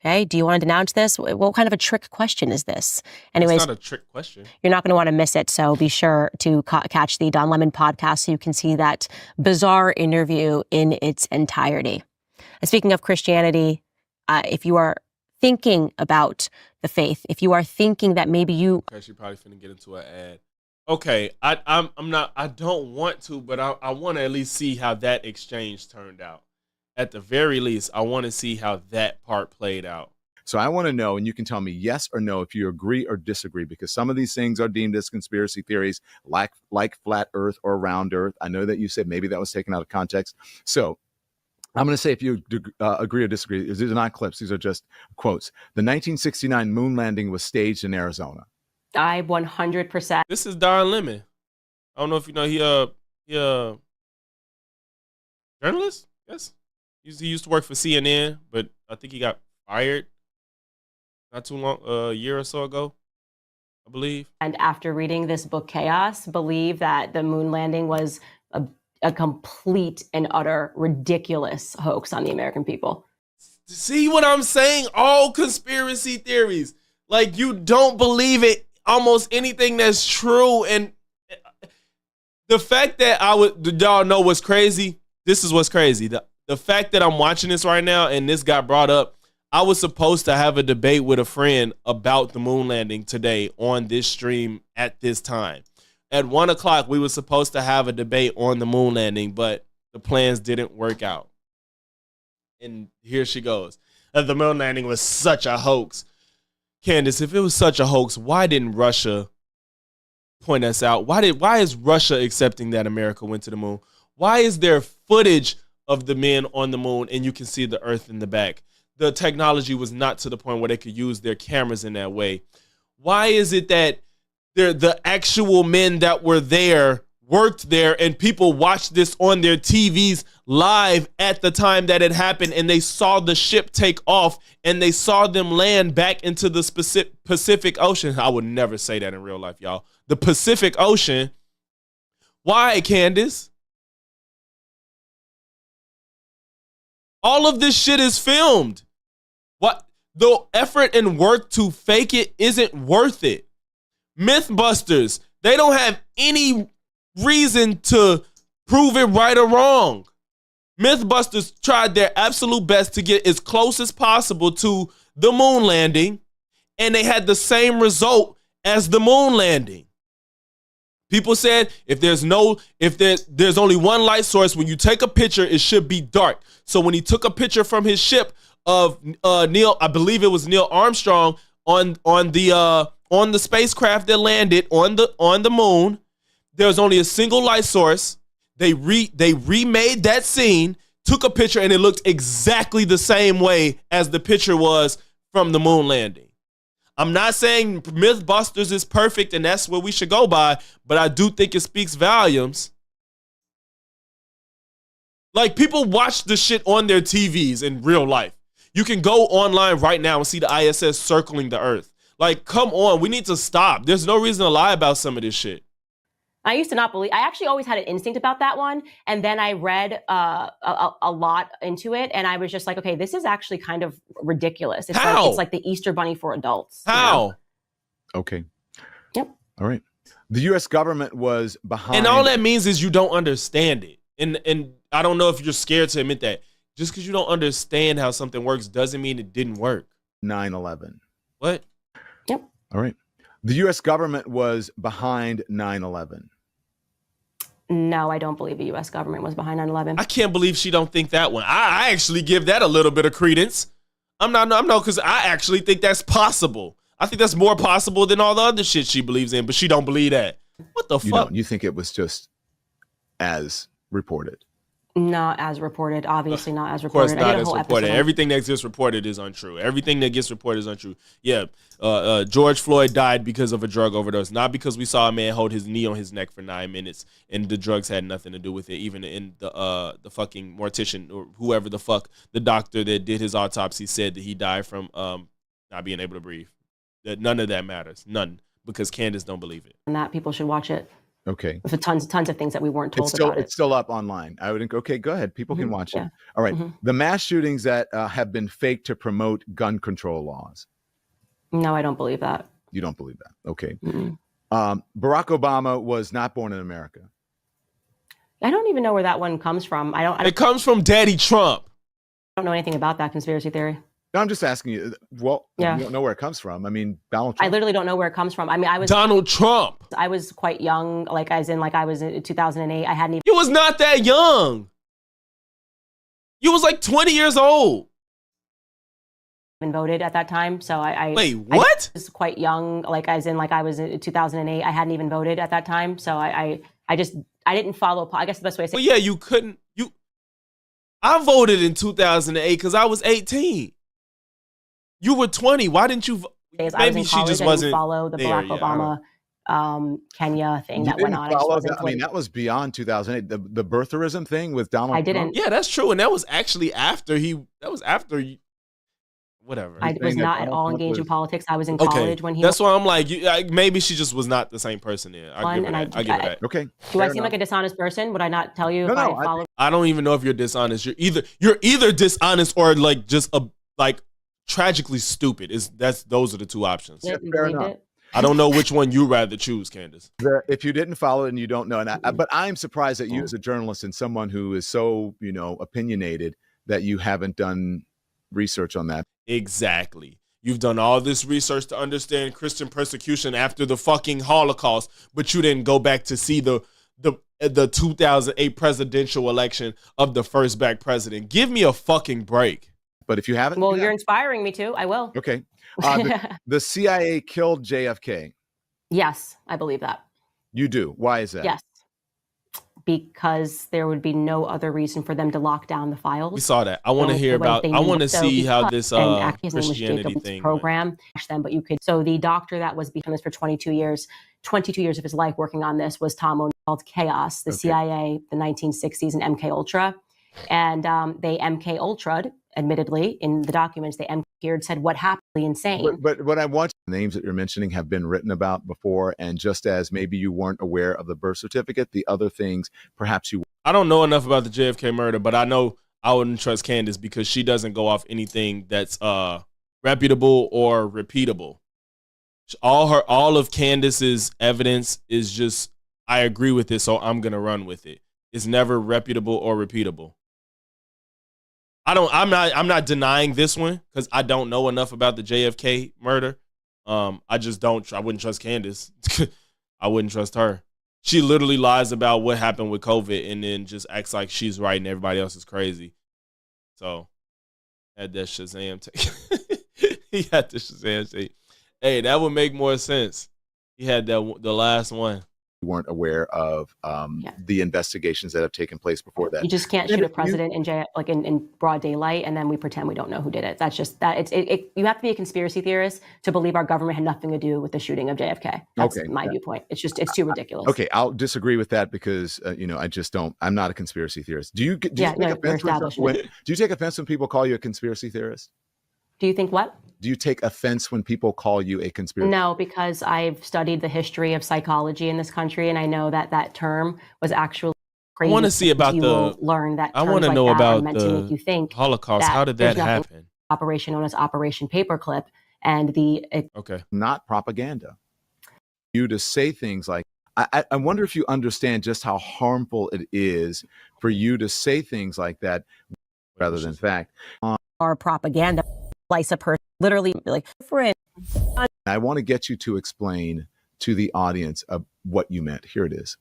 Okay, do you want to denounce this? What kind of a trick question is this? Anyways, it's not a trick question. You're not going to want to miss it, so be sure to catch the Don Lemon podcast so you can see that bizarre interview in its entirety. And speaking of Christianity, if you are thinking about the faith, if you are thinking that maybe you... Okay, she probably finna get into an ad. Okay, I'm not, I don't want to, but I want to at least see how that exchange turned out. At the very least, I want to see how that part played out. So I want to know, and you can tell me yes or no if you agree or disagree, because some of these things are deemed as conspiracy theories, like flat Earth or round Earth. I know that you said maybe that was taken out of context. So I'm going to say if you agree or disagree. These are not clips. These are just quotes. The 1969 moon landing was staged in Arizona. I 100%. This is Don Lemon. I don't know if you know, he journalist? Yes. He used to work for CNN, but I think he got fired not too long, a year or so ago, I believe. And after reading this book, Chaos, believe that the moon landing was a complete and utter ridiculous hoax on the American people. See what I'm saying? All conspiracy theories. Like, you don't believe it, almost anything that's true. And the fact that y'all know what's crazy? This is what's crazy. The fact that I'm watching this right now and this got brought up, I was supposed to have a debate with a friend about the moon landing today on this stream at this time. At 1 o'clock, we were supposed to have a debate on the moon landing, but the plans didn't work out. And here she goes. The moon landing was such a hoax. Candace, if it was such a hoax, why didn't Russia point us out? Why is Russia accepting that America went to the moon? Why is there footage of the men on the moon and you can see the Earth in the back? The technology was not to the point where they could use their cameras in that way. Why is it that the actual men that were there worked there and people watched this on their TVs live at the time that it happened, and they saw the ship take off and they saw them land back into the Pacific Ocean? I would never say that in real life, y'all. The Pacific Ocean. Why, Candace? All of this shit is filmed. What? The effort and work to fake it isn't worth it. Mythbusters, they don't have any reason to prove it right or wrong. Mythbusters tried their absolute best to get as close as possible to the moon landing, and they had the same result as the moon landing. People said there's only one light source, when you take a picture, it should be dark. So when he took a picture from his ship of Neil, I believe it was Neil Armstrong on the spacecraft that landed on the moon, there was only a single light source. They remade that scene, took a picture, and it looked exactly the same way as the picture was from the moon landing. I'm not saying Mythbusters is perfect and that's what we should go by, but I do think it speaks volumes. Like, people watch the shit on their TVs in real life. You can go online right now and see the ISS circling the Earth. Like, come on, we need to stop. There's no reason to lie about some of this shit. I used to not believe. I actually always had an instinct about that one, and then I read a lot into it, and I was just like, okay, this is actually kind of ridiculous. It's like the Easter Bunny for adults. How? You know? Okay. Yep. All right. The U.S. government was behind, and all that means is you don't understand it. And I don't know if you're scared to admit that. Just because you don't understand how something works doesn't mean it didn't work. 9/11. What? Yep. All right. The U.S. government was behind 9/11. No, I don't believe the U.S. government was behind 9/11. I can't believe she don't think that one. I actually give that a little bit of credence. Because I actually think that's possible. I think that's more possible than all the other shit she believes in, but she don't believe that. What the fuck? You think it was just as reported? Not as reported. Obviously not as Of course reported. not as reported. Everything that gets reported is untrue. Everything that gets reported is untrue. Yeah, George Floyd died because of a drug overdose, not because we saw a man hold his knee on his neck for 9 minutes and the drugs had nothing to do with it. Even in the fucking mortician or whoever the fuck, the doctor that did his autopsy said that he died from not being able to breathe. That none of that matters. None. Because Candace don't believe it. And that people should watch it. Okay. For tons of things that we weren't told about it. It's still up online. I would think, okay, go ahead. People can watch yeah. it. All right. Mm-hmm. The mass shootings that have been faked to promote gun control laws. No, I don't believe that. You don't believe that. Okay. Mm-hmm. Barack Obama was not born in America. I don't even know where that one comes from. It comes from Daddy Trump. I don't know anything about that conspiracy theory. No, I'm just asking you. Well, yeah. You don't know where it comes from. I mean, Donald Trump. I literally don't know where it comes from. I mean, Donald Trump. I was quite young, I was in 2008. I hadn't even. You was not that young. You was like 20 years old. Been voted at that time, so I wait. What? I was quite young, I was in 2008. I hadn't even voted at that time, so I didn't follow. I guess the best way to say. Well, yeah, you couldn't. I voted in 2008 because I was 18. You were 20. Why didn't you? Maybe she just wasn't follow the Barack Obama Kenya thing that went on. I mean, that was beyond 2008. The birtherism thing with Donald. I didn't. Trump. Yeah, that's true, and that was actually after whatever. I was not at all engaged in politics. I was in college when he. That's why I'm like, maybe she just was not the same person there. I give her that. Okay. Do I seem like a dishonest person? Would I not tell you if I followed? I don't even know if you're dishonest. You're either dishonest or like just tragically stupid. Those are the two options. Yeah, fair enough. I don't know which one you rather choose, Candace. If you didn't follow it and you don't know, but I'm surprised that you, as a journalist and someone who is so opinionated, that you haven't done research on that. Exactly. You've done all this research to understand Christian persecution after the fucking Holocaust, but you didn't go back to see the 2008 presidential election of the first black president. Give me a fucking break. But if you haven't, well, you're inspiring me to. I will. Okay. The CIA killed JFK. Yes, I believe that. You do. Why is that? Yes. Because there would be no other reason for them to lock down the files. We saw that. I want to hear about. I want to see how this Christianity thing program them. But you could. So the doctor that was behind this for 22 years of his life working on this was Tom Owens, called Chaos, the CIA, the 1960s, and MK Ultra, and they MK Ultra'd. Admittedly, in the documents, they said what happened. Insane. But what I want, the names that you're mentioning have been written about before, and just as maybe you weren't aware of the birth certificate, the other things perhaps you. I don't know enough about the JFK murder, but I know I wouldn't trust Candace because she doesn't go off anything that's reputable or repeatable. All of Candace's evidence is just, I agree with it, so I'm gonna run with it. It's never reputable or repeatable. I'm not denying this one because I don't know enough about the JFK murder. I just don't. I wouldn't trust Candace. I wouldn't trust her. she literally lies about what happened with COVID and then just acts like she's right and everybody else is crazy. So had that Shazam take. He had the Shazam take. Hey, that would make more sense. He had the last one. Weren't aware of the investigations that have taken place before that. You just can't shoot a president in broad daylight and then we pretend we don't know who did it. That's just that. You have to be a conspiracy theorist to believe our government had nothing to do with the shooting of JFK. That's my viewpoint. It's too ridiculous. Okay, I'll disagree with that because I just don't. I'm not a conspiracy theorist. Do you take offense when people call you a conspiracy theorist? Do you think what? Do you take offense when people call you a conspiracy? No, because I've studied the history of psychology in this country, and I know that term was actually crazy. I want to see about learn that. I want to know about to make you think Holocaust. How did that happen? Operation known as Operation Paperclip, and not propaganda. You to say things like, I wonder if you understand just how harmful it is for you to say things like that rather than fact. Our propaganda. Slice a person, literally, like, I want to get you to explain to the audience of what you meant. Here it is.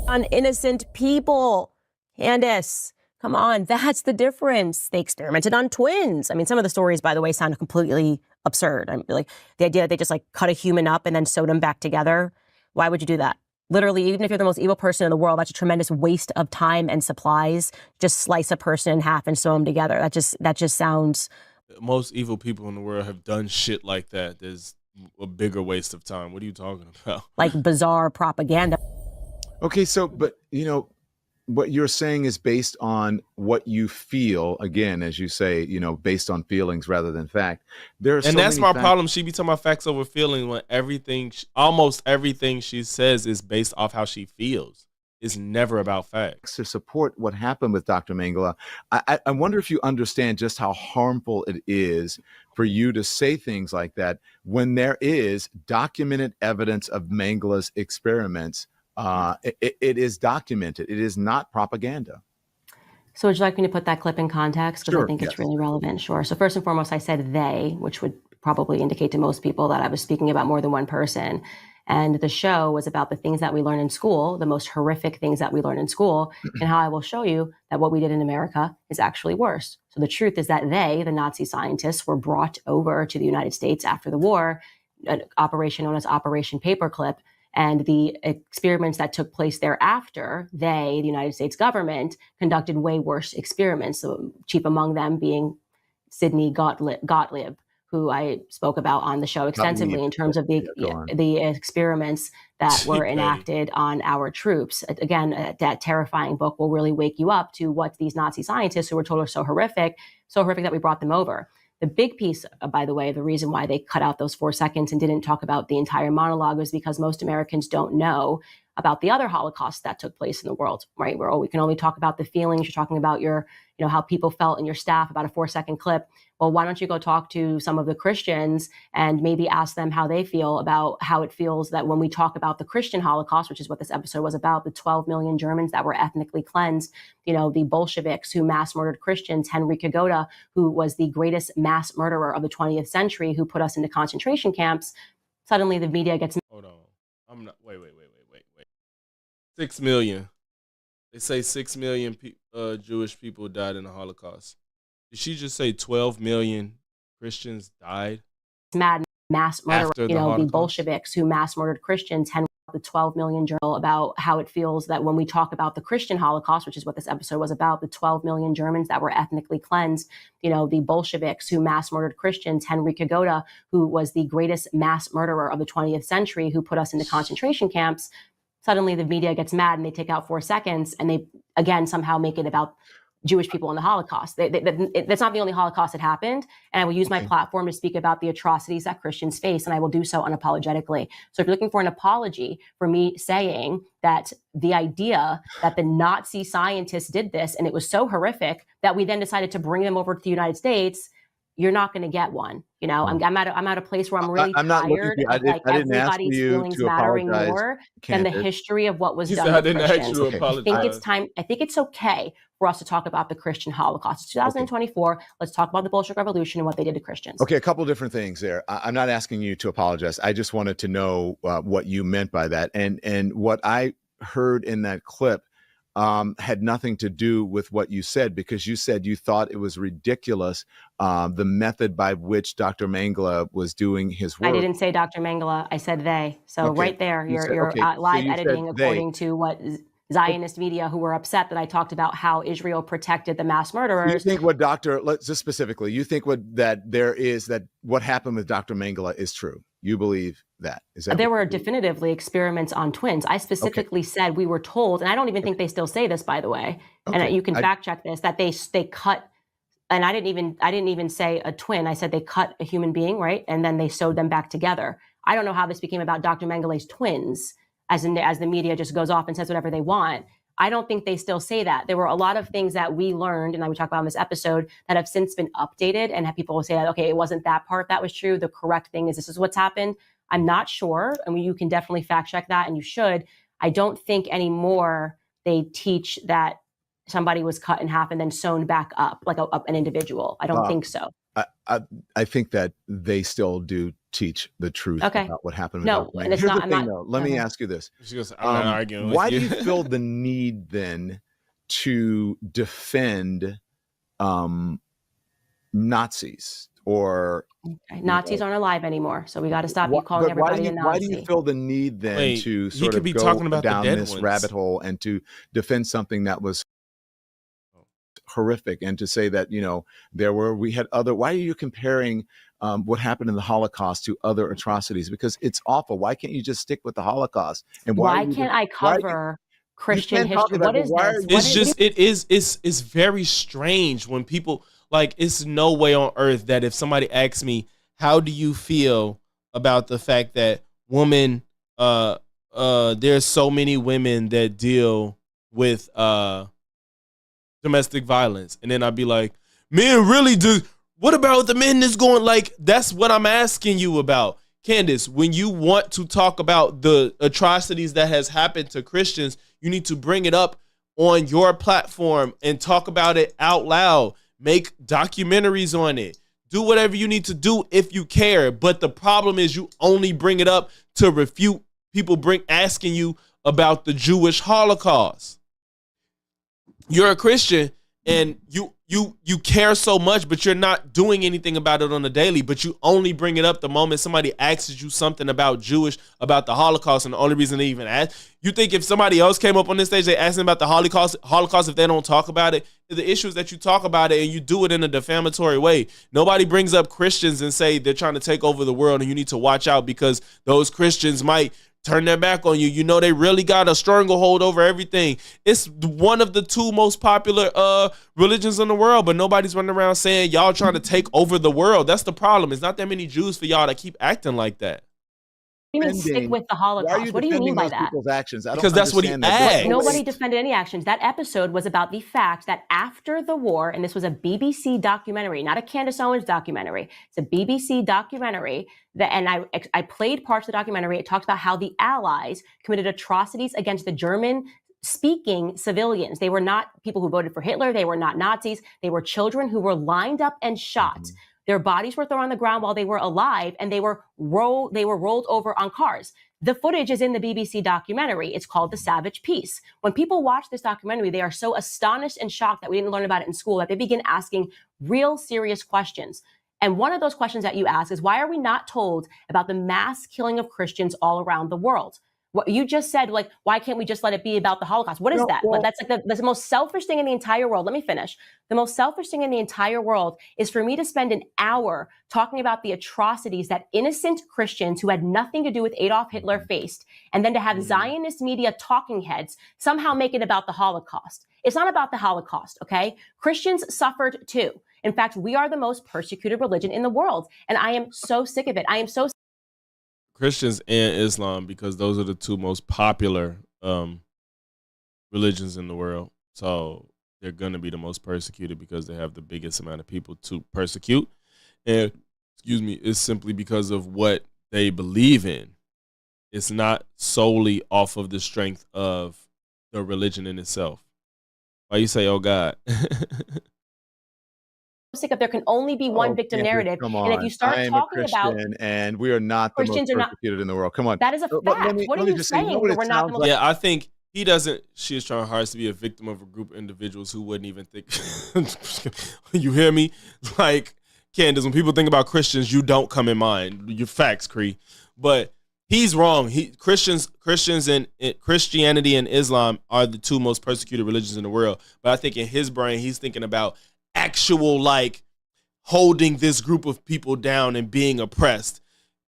On innocent people. Candace, come on, that's the difference. They experimented on twins. I mean, some of the stories, by the way, sound completely absurd. I'm like, the idea that they just like cut a human up and then sewed them back together. Why would you do that? Literally, even if you're the most evil person in the world, that's a tremendous waste of time and supplies. Just slice a person in half and sew them together. That just sounds. Most evil people in the world have done shit like that. There's a bigger waste of time. What are you talking about? Like bizarre propaganda. Okay, so, but, what you're saying is based on what you feel, again, as you say, based on feelings rather than fact. That's my problem. She be talking about facts over feeling when almost everything she says is based off how she feels. Is never about facts. To support what happened with Dr. Mengele, I wonder if you understand just how harmful it is for you to say things like that when there is documented evidence of Mengele's experiments. It is documented. It is not propaganda. So would you like me to put that clip in context? Because Sure, I think yes. It's really relevant. Sure. So first and foremost, I said they, which would probably indicate to most people that I was speaking about more than one person. And the show was about the things that we learn in school, the most horrific things that we learn in school, and how I will show you that what we did in America is actually worse. So the truth is that they, the Nazi scientists, were brought over to the United States after the war, an operation known as Operation Paperclip, and the experiments that took place thereafter, the United States government, conducted way worse experiments, so chief among them being Sidney Gottlieb, who I spoke about on the show extensively in terms of the experiments that were enacted on our troops. Again, that terrifying book will really wake you up to what these Nazi scientists who were told are so horrific that we brought them over. The big piece, by the way, the reason why they cut out those 4 seconds and didn't talk about the entire monologue was because most Americans don't know about the other Holocaust that took place in the world, right? Where we can only talk about the feelings. You're talking about how people felt in your staff about a 4-second clip. Well, why don't you go talk to some of the Christians and maybe ask them how they feel about how it feels that when we talk about the Christian Holocaust, which is what this episode was about, the 12 million Germans that were ethnically cleansed, the Bolsheviks who mass murdered Christians, Henry Kagoda, who was the greatest mass murderer of the 20th century, who put us into concentration camps. Suddenly the media gets. Hold on. I'm not. Wait. 6 million. They say 6 million Jewish people died in the Holocaust. Did she just say 12 million Christians died? Mad mass murder, the Bolsheviks who mass murdered Christians, the 12 million journal about how it feels that when we talk about the Christian Holocaust, which is what this episode was about, the 12 million Germans that were ethnically cleansed, the Bolsheviks who mass murdered Christians, Henry Kagoda, who was the greatest mass murderer of the 20th century, who put us into concentration camps. Suddenly the media gets mad and they take out 4 seconds and they, again, somehow make it about Jewish people in the Holocaust. That's not the only Holocaust that happened. And I will use my platform to speak about the atrocities that Christians face, and I will do so unapologetically. So if you're looking for an apology for me saying that the idea that the Nazi scientists did this and it was so horrific that we then decided to bring them over to the United States, you're not going to get one. I'm at a place where I'm really tired of everybody's feelings mattering more than the history of what was done with Christians. I think it's okay for us to talk about the Christian Holocaust. It's 2024. Let's talk about the Bolshevik Revolution and what they did to Christians. Okay, a couple different things there. I'm not asking you to apologize. I just wanted to know what you meant by that. And what I heard in that clip had nothing to do with what you said, because you said you thought it was ridiculous, the method by which Dr. Mangala was doing his work. I didn't say Dr. Mangala. I said they. So Okay. right there, You said- you're okay, so live you said editing they. according to what Zionist media, who were upset that I talked about how Israel protected the mass murderers. You think what let's just specifically, you think what happened with Dr. Mangala is true? You believe that? Is that there were definitively experiments on twins. I specifically said we were told, and I don't even think they still say this, by the way, and you can fact check this, that they cut, and I didn't even say a twin. I said they cut a human being, right, and then they sewed them back together. I don't know how this became about Dr. Mengele's twins, as the media just goes off and says whatever they want. I don't think they still say that. There were a lot of things that we learned, and I would talk about in this episode, that have since been updated, and have people will say that, okay, it wasn't that part that was true. The correct thing is this is what's happened. I'm not sure. I mean, you can definitely fact check that, and you should. I don't think anymore they teach that somebody was cut in half and then sewn back up like an individual. I don't think so. I think that they still do teach the truth about what happened. No, and it's not. Let me ask you this. She goes, I'm not arguing with why you. do you feel the need then to defend Nazis or Nazis aren't alive anymore, so we got to stop you calling everybody a Nazi. Why do you feel the need then to sort of go down this rabbit hole and to defend something that was horrific, and to say that, why are you comparing what happened in the Holocaust to other atrocities? Because it's awful. Why can't you just stick with the Holocaust? And why can't I cover Christian history? What is this? It's very strange when people, like, it's no way on earth that if somebody asks me, how do you feel about the fact that there's so many women that deal with domestic violence, and then I'd be like, men really do. What about the men that's going, like, that's what I'm asking you about. Candace, when you want to talk about the atrocities that has happened to Christians, you need to bring it up on your platform and talk about it out loud. Make documentaries on it. Do whatever you need to do if you care. But the problem is you only bring it up to refute people asking you about the Jewish Holocaust. You're a Christian and you care so much, but you're not doing anything about it on the daily, but you only bring it up the moment somebody asks you something about the Holocaust, and the only reason they even ask. You think if somebody else came up on this stage, they ask them about the Holocaust, if they don't talk about it, the issue is that you talk about it and you do it in a defamatory way. Nobody brings up Christians and say they're trying to take over the world and you need to watch out because those Christians might turn their back on you. You know, they really got a stranglehold over everything. It's one of the two most popular religions in the world, but nobody's running around saying y'all trying to take over the world. That's the problem. It's not that many Jews for y'all that keep acting like that. You mean stick with the Holocaust? What do you mean by that? Actions? Because that's what he asked. Nobody defended any actions. That episode was about the fact that after the war, and this was a BBC documentary, not a Candace Owens documentary. It's a BBC documentary and I played parts of the documentary. It talked about how the Allies committed atrocities against the German-speaking civilians. They were not people who voted for Hitler. They were not Nazis. They were children who were lined up and shot. Mm-hmm. Their bodies were thrown on the ground while they were alive, and they were rolled over on cars. The footage is in the BBC documentary. It's called The Savage Peace. When people watch this documentary, they are so astonished and shocked that we didn't learn about it in school that they begin asking real serious questions. And one of those questions that you ask is, why are we not told about the mass killing of Christians all around the world? What you just said, like, why can't we just let it be about the Holocaust? What is that? Well, that's like the most selfish thing in the entire world. Let me finish. The most selfish thing in the entire world is for me to spend an hour talking about the atrocities that innocent Christians who had nothing to do with Adolf Hitler faced, and then to have Zionist media talking heads somehow make it about the Holocaust. It's not about the Holocaust, okay? Christians suffered too. In fact, we are the most persecuted religion in the world, and I am so sick of it. I am so Christians and Islam, because those are the two most popular religions in the world. So they're going to be the most persecuted because they have the biggest amount of people to persecute. And, it's simply because of what they believe in. It's not solely off of the strength of the religion in itself. Why you say, oh God? Sick of there can only be one victim narrative. And if you start talking about, and we are not the most persecuted in the world. Come on. That is a fact. What are you saying? We're not the most. Yeah, I think He doesn't. She is trying hard to be a victim of a group of individuals who wouldn't even think. You hear me? Like, Candace, when people think about Christians, you don't come in mind. Your facts, Cree. But he's wrong. Christians and Christianity and Islam are the two most persecuted religions in the world. But I think in his brain, he's thinking about actual, like, holding this group of people down and being oppressed.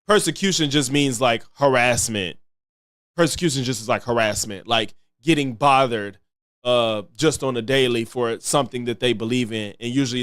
Persecution just means like harassment. Persecution just is like harassment, like getting bothered just on a daily for something that they believe in. And usually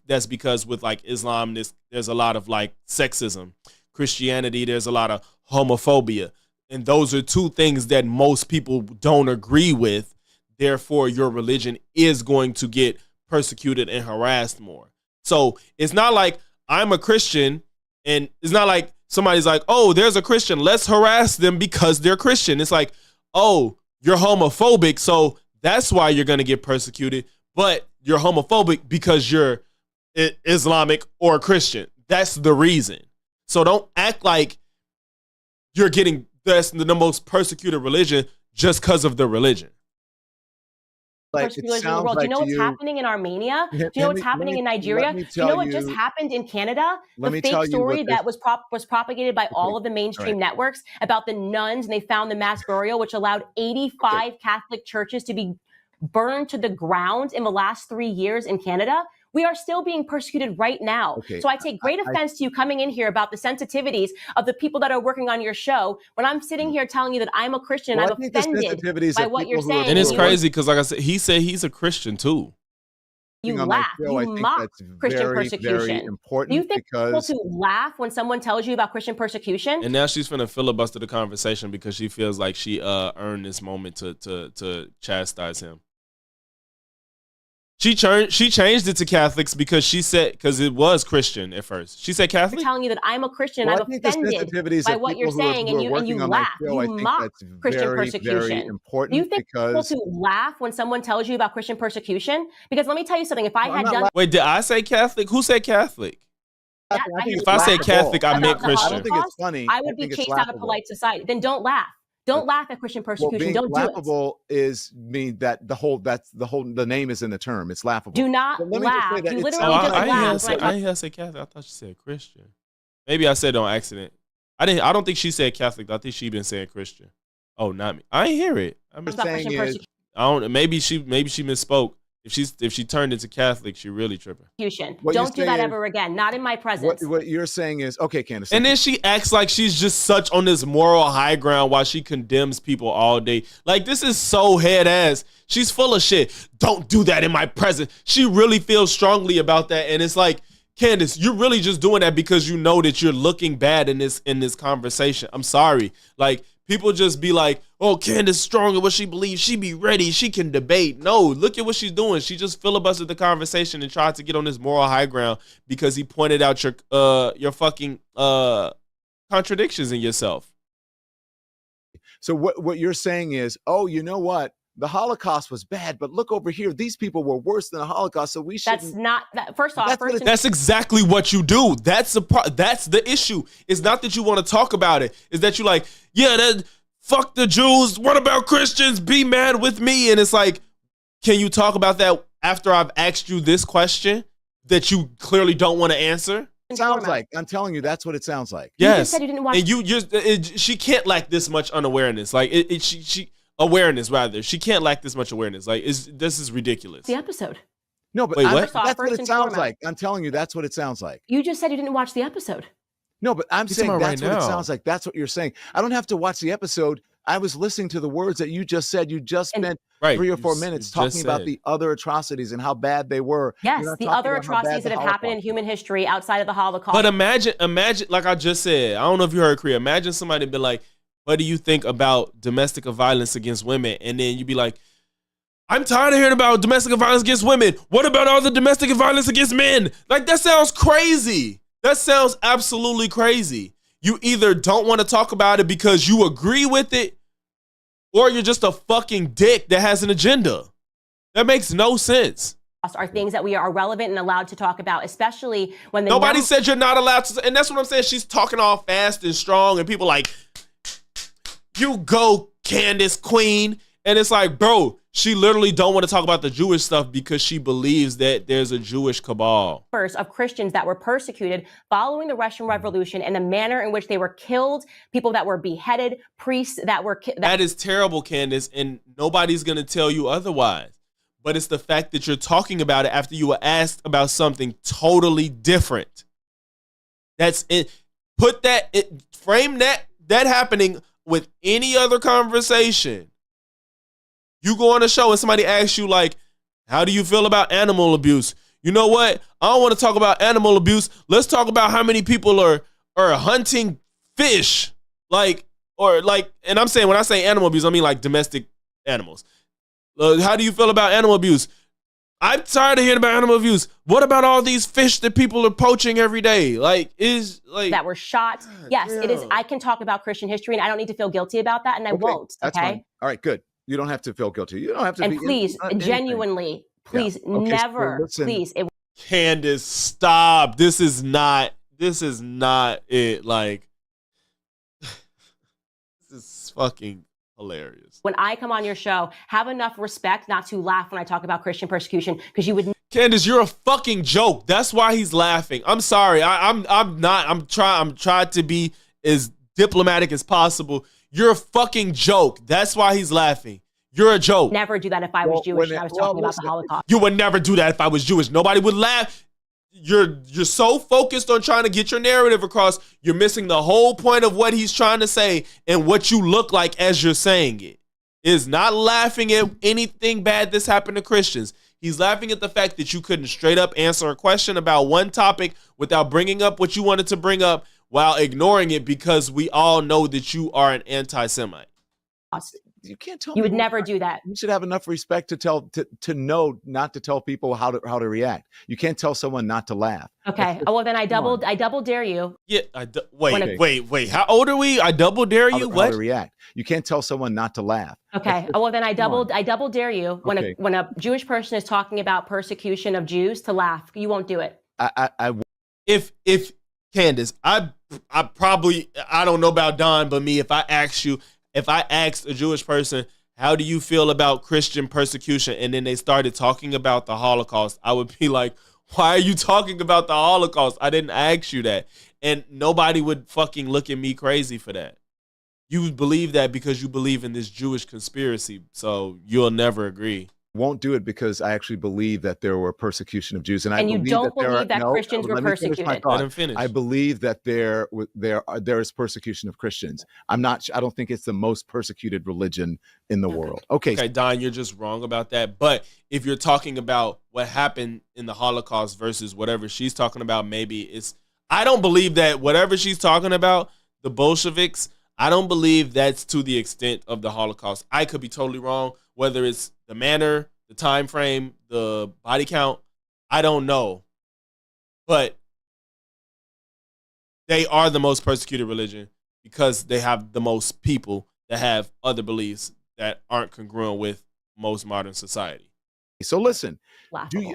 that's because with like Islam, there's a lot of like sexism. Christianity, there's a lot of homophobia. And those are two things that most people don't agree with. Therefore, your religion is going to get persecuted and harassed more. So it's not like I'm a Christian and it's not like somebody's like, oh, there's a Christian, let's harass them because they're Christian. It's like, oh, you're homophobic, so that's why you're going to get persecuted, but you're homophobic because you're Islamic or Christian. That's the reason. So don't act like you're getting that's the most persecuted religion just because of the religion. Like, it in the sounds world. like Do you know to what's you, happening in Armenia? Do you know what's happening in Nigeria? let me Do you know tell what just you- happened in Canada? let The me tell fake you what story this- that was propagated by all of the mainstream networks about the nuns, and they found the mass burial, which allowed 85 Catholic churches to be burned to the ground in the last 3 years in Canada. We are still being persecuted right now. Okay, So I take great offense to you coming in here about the sensitivities of the people that are working on your show when I'm sitting here telling you that I'm a Christian Well, and I I'm think the offended sensitivities by of what you're people who are saying. And it's you- crazy because, like I said, he said he's a Christian too. You on my laugh, show, I you think mock that's Christian very, persecution. very important Do you think because people to laugh when someone tells you about Christian persecution? And now she's finna filibuster the conversation because she feels like she earned this moment to chastise him. She changed it to Catholics because it was Christian at first. She said I'm Catholic. telling you that I'm a Christian. Well, I'm I think the offended sensitivities by of what you're people who are- saying, who are and you working on my laugh. show, I You think mock that's Christian very, persecution. very Do important you think because people to laugh when someone tells you about Christian persecution? Because let me tell you something. If I No, I'm had not done laughing. Wait, did I say Catholic? Who said Catholic? I that, think had it's If I say laughable. Catholic, I about meant the Christian. I don't think it's Holocaust, funny. I would be think it's chased out of laughable. polite society. Then don't laugh. Don't laugh at Christian Well, persecution. being Don't do it. laughable mean that the name is in the term. It's laughable. Do not But let me just say laugh. that You it literally sounds I just like didn't hear her laugh. say, Like, I didn't hear her say Catholic. I thought she said Christian. Maybe I said it on accident. I don't think she said Catholic. I think she been saying Christian. Oh, not me. I ain't hear it. What it's I'm not saying Christian is, I don't. Maybe she misspoke. If she turned into Catholic, she really tripping. persecution. What you're Don't do that saying ever again. Not in my presence. what you're saying is, okay, Candace. And then she acts like she's just such on this moral high ground while she condemns people all day. Like, this is so head ass. She's full of shit. Don't do that in my presence. She really feels strongly about that. And it's like, Candace, you're really just doing that because you know that you're looking bad in this conversation. I'm sorry. Like, people just be like, oh, Candace strong in what she believes. She be ready. She can debate. No, look at what she's doing. She just filibustered the conversation and tried to get on this moral high ground because he pointed out your fucking contradictions in yourself. So what you're saying is, oh, you know what? The Holocaust was bad, but look over here. These people were worse than the Holocaust, so we shouldn't. That's not that. First off, That's what first and That's exactly what you do. That's the issue. It's not that you want to talk about it. It's that you like, yeah, fuck the Jews. What about Christians? Be mad with me. And it's like, can you talk about that after I've asked you this question that you clearly don't want to answer? Sounds like, I'm telling you, that's what it sounds like. You Yes. just said you didn't watch. And you just she can't lack this much unawareness. Like she awareness rather. She can't lack this much awareness. Like this is ridiculous. the episode. No, but Wait, what? First off, that's what first it and sounds foremost. like. I'm telling you, that's what it sounds like. You just said you didn't watch the episode. No, but I'm He's saying talking about that's right what now. it sounds like. That's what you're saying. I don't have to watch the episode. I was listening to the words that you just said. You just And- spent Right. 3 or You 4 s- minutes you just talking about said. the other atrocities and how bad they were. Yes, You're not the talking other about how bad atrocities the that have happened in Holocaust human history outside of the Holocaust. But imagine, like I just said, I don't know if you heard Kriya. Imagine somebody be like, what do you think about domestic violence against women? And then you be like, I'm tired of hearing about domestic violence against women. What about all the domestic violence against men? Like, that sounds crazy. That sounds absolutely crazy. You either don't want to talk about it because you agree with it, or you're just a fucking dick that has an agenda. That makes no sense. are things that we are relevant and allowed to talk about, especially when the Nobody said you're not allowed to. And that's what I'm saying. She's talking all fast and strong, and people like, you go, Candace, queen. And it's like, bro, she literally don't want to talk about the Jewish stuff because she believes that there's a Jewish cabal. Of Christians that were persecuted following the Russian Revolution and the manner in which they were killed, people that were beheaded, priests that were that is terrible, Candace, and nobody's going to tell you otherwise. But it's the fact that you're talking about it after you were asked about something totally different. That's it. Frame that happening with any other conversation. You go on a show and somebody asks you, like, how do you feel about animal abuse? You know what? I don't want to talk about animal abuse. Let's talk about how many people are hunting fish. And I'm saying, when I say animal abuse, I mean like domestic animals. How do you feel about animal abuse? I'm tired of hearing about animal abuse. What about all these fish that people are poaching every day? That were shot. Yes, it is. I can talk about Christian history, and I don't need to feel guilty about that, and I won't. That's fine. All right, good. You don't have to feel guilty. You don't have to. And please, genuinely, please, never, please. Candace, stop. This is not it. Like, this is fucking hilarious. When I come on your show, have enough respect not to laugh when I talk about Christian persecution, because you would. Candace, you're a fucking joke. That's why he's laughing. I'm sorry. I'm trying to be as diplomatic as possible. You're a fucking joke. That's why he's laughing. You're a joke. Never do that if I was Jewish and I was talking about the Holocaust. You would never do that if I was Jewish. Nobody would laugh. You're so focused on trying to get your narrative across, you're missing the whole point of what he's trying to say and what you look like as you're saying it. Is not laughing at anything bad that's happened to Christians. He's laughing at the fact that you couldn't straight up answer a question about one topic without bringing up what you wanted to bring up, while ignoring it because we all know that you are an anti-Semite. You can't tell. You would never do that. You should have enough respect to know not to tell people how to react. You can't tell someone not to laugh. Okay. Well, then I double dare you. Yeah. Wait. How old are we? I double dare you. How to react? You can't tell someone not to laugh. Okay. Well, then I double dare you when a Jewish person is talking about persecution of Jews to laugh. You won't do it. If Candace, I don't know about Don, but me, if I asked a Jewish person, how do you feel about Christian persecution? And then they started talking about the Holocaust, I would be like, why are you talking about the Holocaust? I didn't ask you that. And nobody would fucking look at me crazy for that. You believe that because you believe in this Jewish conspiracy. So you'll never agree. Won't do it because I actually believe that there were persecution of Jews, and you don't believe that Christians were persecuted. Let him finish. I believe that there is persecution of Christians. I don't think it's the most persecuted religion in the world. Okay, Don, you're just wrong about that. But if you're talking about what happened in the Holocaust versus whatever she's talking about, maybe it's. I don't believe that whatever she's talking about, the Bolsheviks, I don't believe that's to the extent of the Holocaust. I could be totally wrong. Whether it's the manner, the time frame, the body count, I don't know. But they are the most persecuted religion because they have the most people that have other beliefs that aren't congruent with most modern society. So listen, laughable.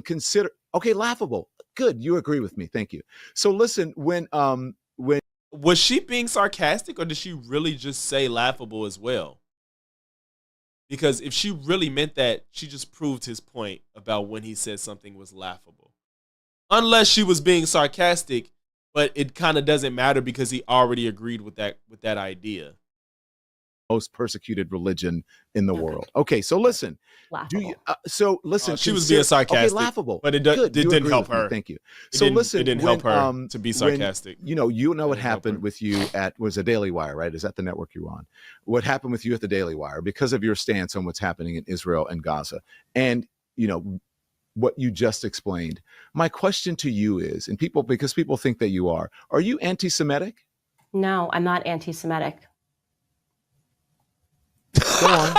Consider, okay, laughable. Good. You agree with me. Thank you. So listen, when was she being sarcastic or did she really just say laughable as well? Because if she really meant that, she just proved his point about when he said something was laughable. Unless she was being sarcastic, but it kind of doesn't matter because he already agreed with that idea. Most persecuted religion in the world. Okay, so listen. Laughable. She was being sarcastic. Okay, laughable. But it didn't help her. Thank you. It didn't help her to be sarcastic. What happened with you was a Daily Wire, right? Is that the network you're on? What happened with you at the Daily Wire because of your stance on what's happening in Israel and Gaza, and what you just explained. My question to you is, because people think that you are you anti-Semitic? No, I'm not anti-Semitic. Go on.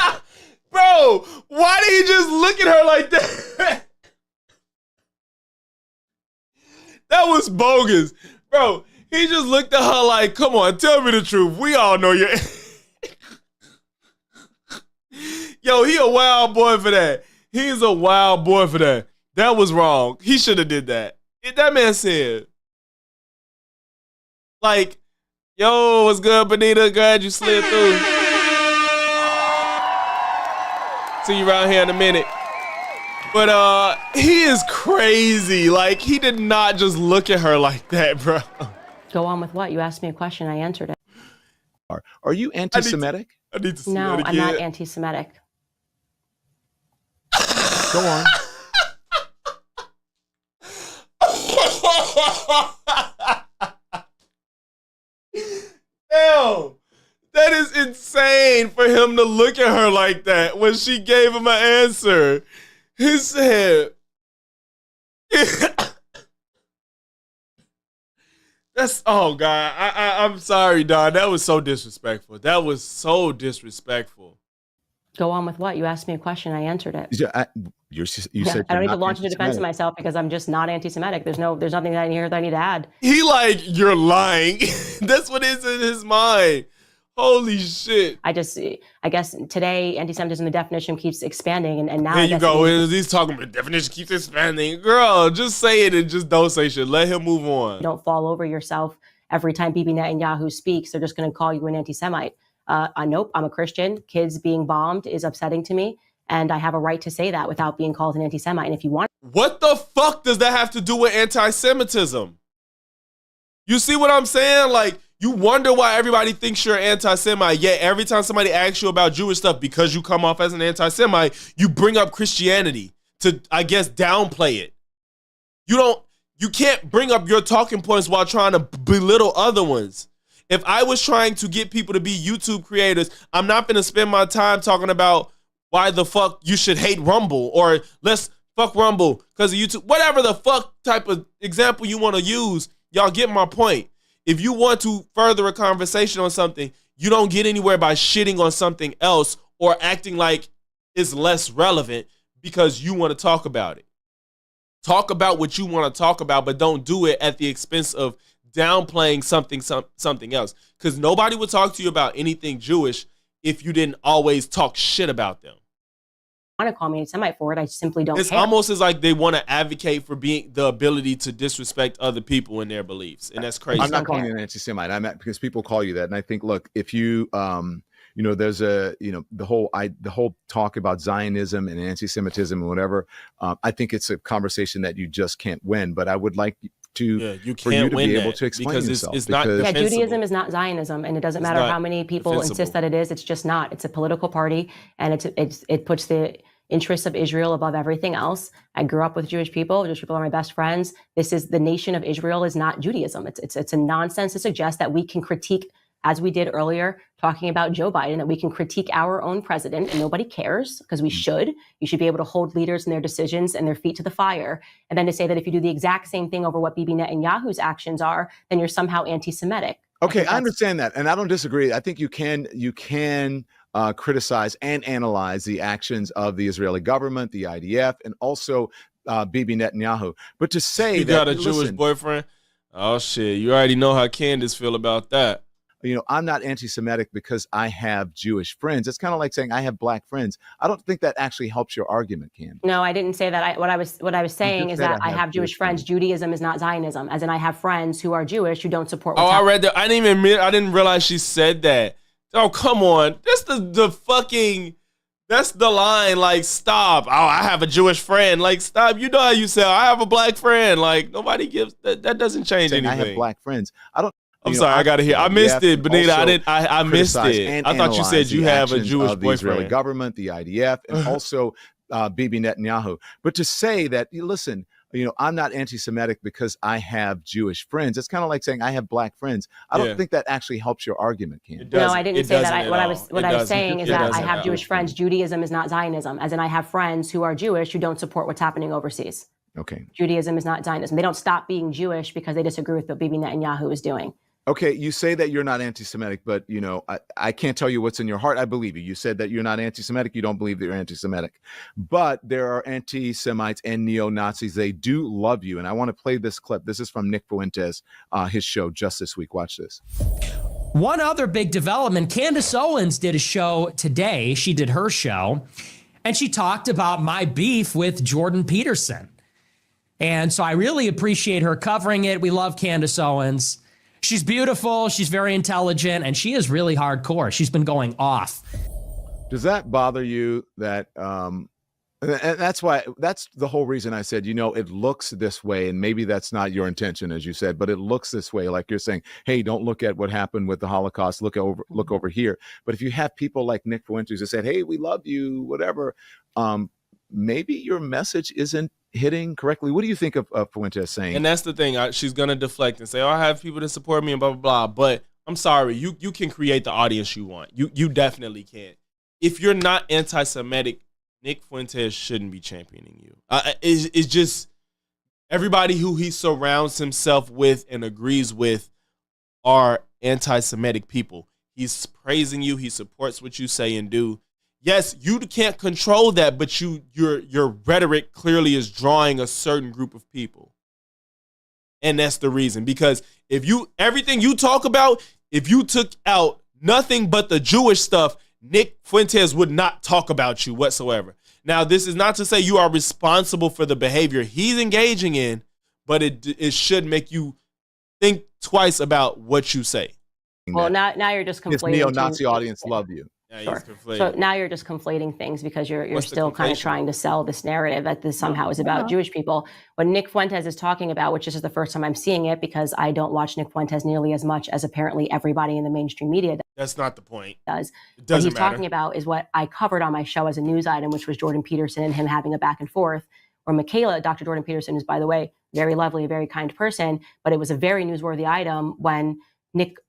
Bro, why did he just look at her like that? That was bogus. Bro, he just looked at her like, come on, tell me the truth. We all know you're... Yo, he a wild boy for that. He's a wild boy for that. That was wrong. He should have did that. That man said, like, yo, what's good, Benita? Glad you slid through. See you around here in a minute. But he is crazy. Like, he did not just look at her like that, bro. Go on with what? You asked me a question, I answered it. Are you anti-Semitic? I need to see No, that again. I'm not anti-Semitic. Go on. Damn. That is insane for him to look at her like that when she gave him an answer. He said, that's, oh God, I'm sorry, Don. That was so disrespectful. That was so disrespectful. Go on with what? You asked me a question, I answered it. You said I don't need to launch into defense of myself because I'm just not anti-Semitic. There's nothing that I hear that I need to add. He like, you're lying. That's what is in his mind. Holy shit. I guess today anti-Semitism, the definition keeps expanding, and now Here you go. He's talking about definition keeps expanding. Girl, just say it and just don't say shit. Let him move on. Don't fall over yourself every time Bibi Netanyahu speaks. They're just going to call you an anti-Semite. Nope, I'm a Christian. Kids being bombed is upsetting to me, and I have a right to say that without being called an anti-Semite. And if you want, what the fuck does that have to do with anti-Semitism? You see what I'm saying? Like, you wonder why everybody thinks you're anti-Semite, yet every time somebody asks you about Jewish stuff, because you come off as an anti-Semite, you bring up Christianity to, I guess, downplay it. You can't bring up your talking points while trying to belittle other ones. If I was trying to get people to be YouTube creators, I'm not going to spend my time talking about why the fuck you should hate Rumble or let's fuck Rumble because of YouTube. Whatever the fuck type of example you want to use, y'all get my point. If you want to further a conversation on something, you don't get anywhere by shitting on something else or acting like it's less relevant because you want to talk about it. Talk about what you want to talk about, but don't do it at the expense of downplaying something else. Because nobody would talk to you about anything Jewish if you didn't always talk shit about them. Want to call me anti-Semite for it, I simply don't It's care. almost as like they want to advocate for being the ability to disrespect other people and their beliefs, and that's crazy. I'm not calling you an anti-Semite. I'm at, because people call you that, and I think, look, if you, there's the whole talk about Zionism and anti-Semitism and whatever. I think it's a conversation that you just can't win. But I would like for you to be able to explain yourself. It's not defensible. Judaism is not Zionism, and it doesn't matter how many people insist that it is. It's just not. It's a political party, and it puts the interests of Israel above everything else. I grew up with Jewish people. Jewish people are my best friends. This is the nation of Israel is not Judaism. It's a nonsense to suggest that we can critique, as we did earlier, talking about Joe Biden, that we can critique our own president and nobody cares because we should. You should be able to hold leaders and their decisions and their feet to the fire. And then to say that if you do the exact same thing over what Bibi Netanyahu's actions are, then you're somehow anti-Semitic. Okay, I understand that. And I don't disagree. I think you can criticize and analyze the actions of the Israeli government, the IDF, and also Bibi Netanyahu. But to say you got a Jewish boyfriend, oh shit, you already know how Candace feel about that. I'm not anti-Semitic because I have Jewish friends. It's kind of like saying I have black friends. I don't think that actually helps your argument, Candace. No, I didn't say that. What I was saying is that I have Jewish friends. Judaism is not Zionism, as in I have friends who are Jewish who don't support. I read that. I didn't realize she said that. Oh, come on. That's that's the line. Like, stop. Oh, I have a Jewish friend. Like, stop. You know how you say, I have a black friend. Like, nobody gives that. That doesn't change anything. I have black friends. I'm sorry, I gotta hear. I missed it, Benita. I missed it. I thought you said you have a Jewish boyfriend. The Israeli government, the IDF, and also Bibi Netanyahu. But to say that, listen, I'm not anti-Semitic because I have Jewish friends. It's kind of like saying I have black friends. I don't think that actually helps your argument, Candace. No, I didn't say that. What I was saying is that I have Jewish friends. Judaism is not Zionism, as in I have friends who are Jewish who don't support what's happening overseas. Okay. Judaism is not Zionism. They don't stop being Jewish because they disagree with what Bibi Netanyahu is doing. Okay, you say that you're not anti-Semitic, but I can't tell you what's in your heart. I believe you. You said that you're not anti-Semitic. You don't believe that you're anti-Semitic. But there are anti-Semites and neo-Nazis. They do love you. And I want to play this clip. This is from Nick Fuentes, his show just this week. Watch this. One other big development, Candace Owens did a show today. She did her show, and she talked about my beef with Jordan Peterson. And so I really appreciate her covering it. We love Candace Owens. She's beautiful, she's very intelligent, and she is really hardcore. She's been going off. Does that bother you that and that's the whole reason I said, it looks this way, and maybe that's not your intention, as you said, but it looks this way. Like you're saying, hey, don't look at what happened with the Holocaust. Look over here. But if you have people like Nick Fuentes that said, hey, we love you, whatever, maybe your message isn't hitting correctly. What do you think of Fuentes saying? And that's the thing. She's gonna deflect and say, "Oh, I have people that support me," and blah blah blah. But I'm sorry, you can create the audience you want. You definitely can. If you're not anti-Semitic, Nick Fuentes shouldn't be championing you. It's just everybody who he surrounds himself with and agrees with are anti-Semitic people. He's praising you. He supports what you say and do. Yes, you can't control that, but your rhetoric clearly is drawing a certain group of people. And that's the reason. Because everything you talk about, if you took out nothing but the Jewish stuff, Nick Fuentes would not talk about you whatsoever. Now, this is not to say you are responsible for the behavior he's engaging in, but it should make you think twice about what you say. Well, now you're just conflating. This neo-Nazi audience love you. Yeah, sure. So now you're just conflating things because you're still kind of trying to sell this narrative that this somehow is about Jewish people. What Nick Fuentes is talking about, which this is the first time I'm seeing it because I don't watch Nick Fuentes nearly as much as apparently everybody in the mainstream media That's not the point. does. It doesn't What he's talking about is what I covered on my show as a news item, which was Jordan Peterson and him having a back and forth. Or Michaela, Dr. Jordan Peterson is, by the way, very lovely, a very kind person, but it was a very newsworthy item when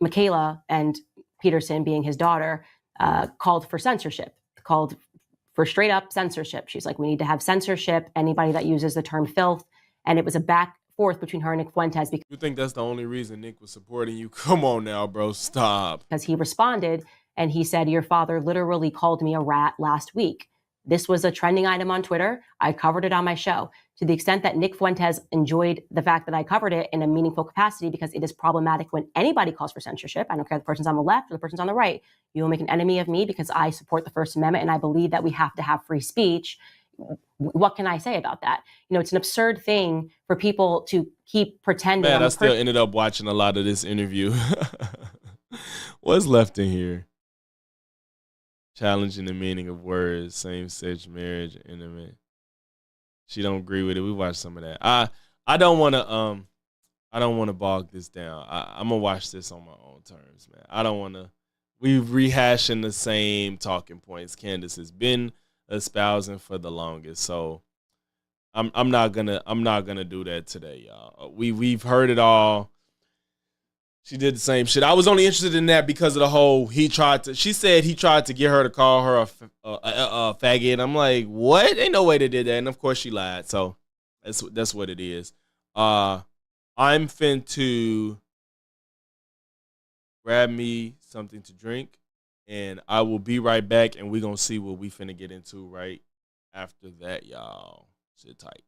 Michaela and Peterson, being his daughter, called for censorship, called for straight up censorship. She's like, we need to have censorship, anybody that uses the term filth. And it was a back forth between her and Nick Fuentes. You think that's the only reason Nick was supporting you? Come on now, bro, stop. Because he responded and he said, your father literally called me a rat last week. This was a trending item on Twitter. I covered it on my show. To the extent that Nick Fuentes enjoyed the fact that I covered it in a meaningful capacity, because it is problematic when anybody calls for censorship. I don't care if the person's on the left or the person's on the right. You will make an enemy of me because I support the First Amendment and I believe that we have to have free speech. What can I say about that? It's an absurd thing for people to keep pretending. Man, I still ended up watching a lot of this interview. What's left in here? Challenging the meaning of words, same-sex marriage, intimate. She don't agree with it. We watched some of that. I don't want to bog this down. I'm gonna watch this on my own terms, man. I don't want to. We've rehashing the same talking points Candace has been espousing for the longest. So I'm not gonna do that today, y'all. We've heard it all. She did the same shit. I was only interested in that because of the whole she said he tried to get her to call her a faggot. I'm like, what? Ain't no way they did that. And of course she lied. So that's what it is. I'm fin to grab me something to drink and I will be right back and we're going to see what we finna get into right after that, y'all. Sit tight.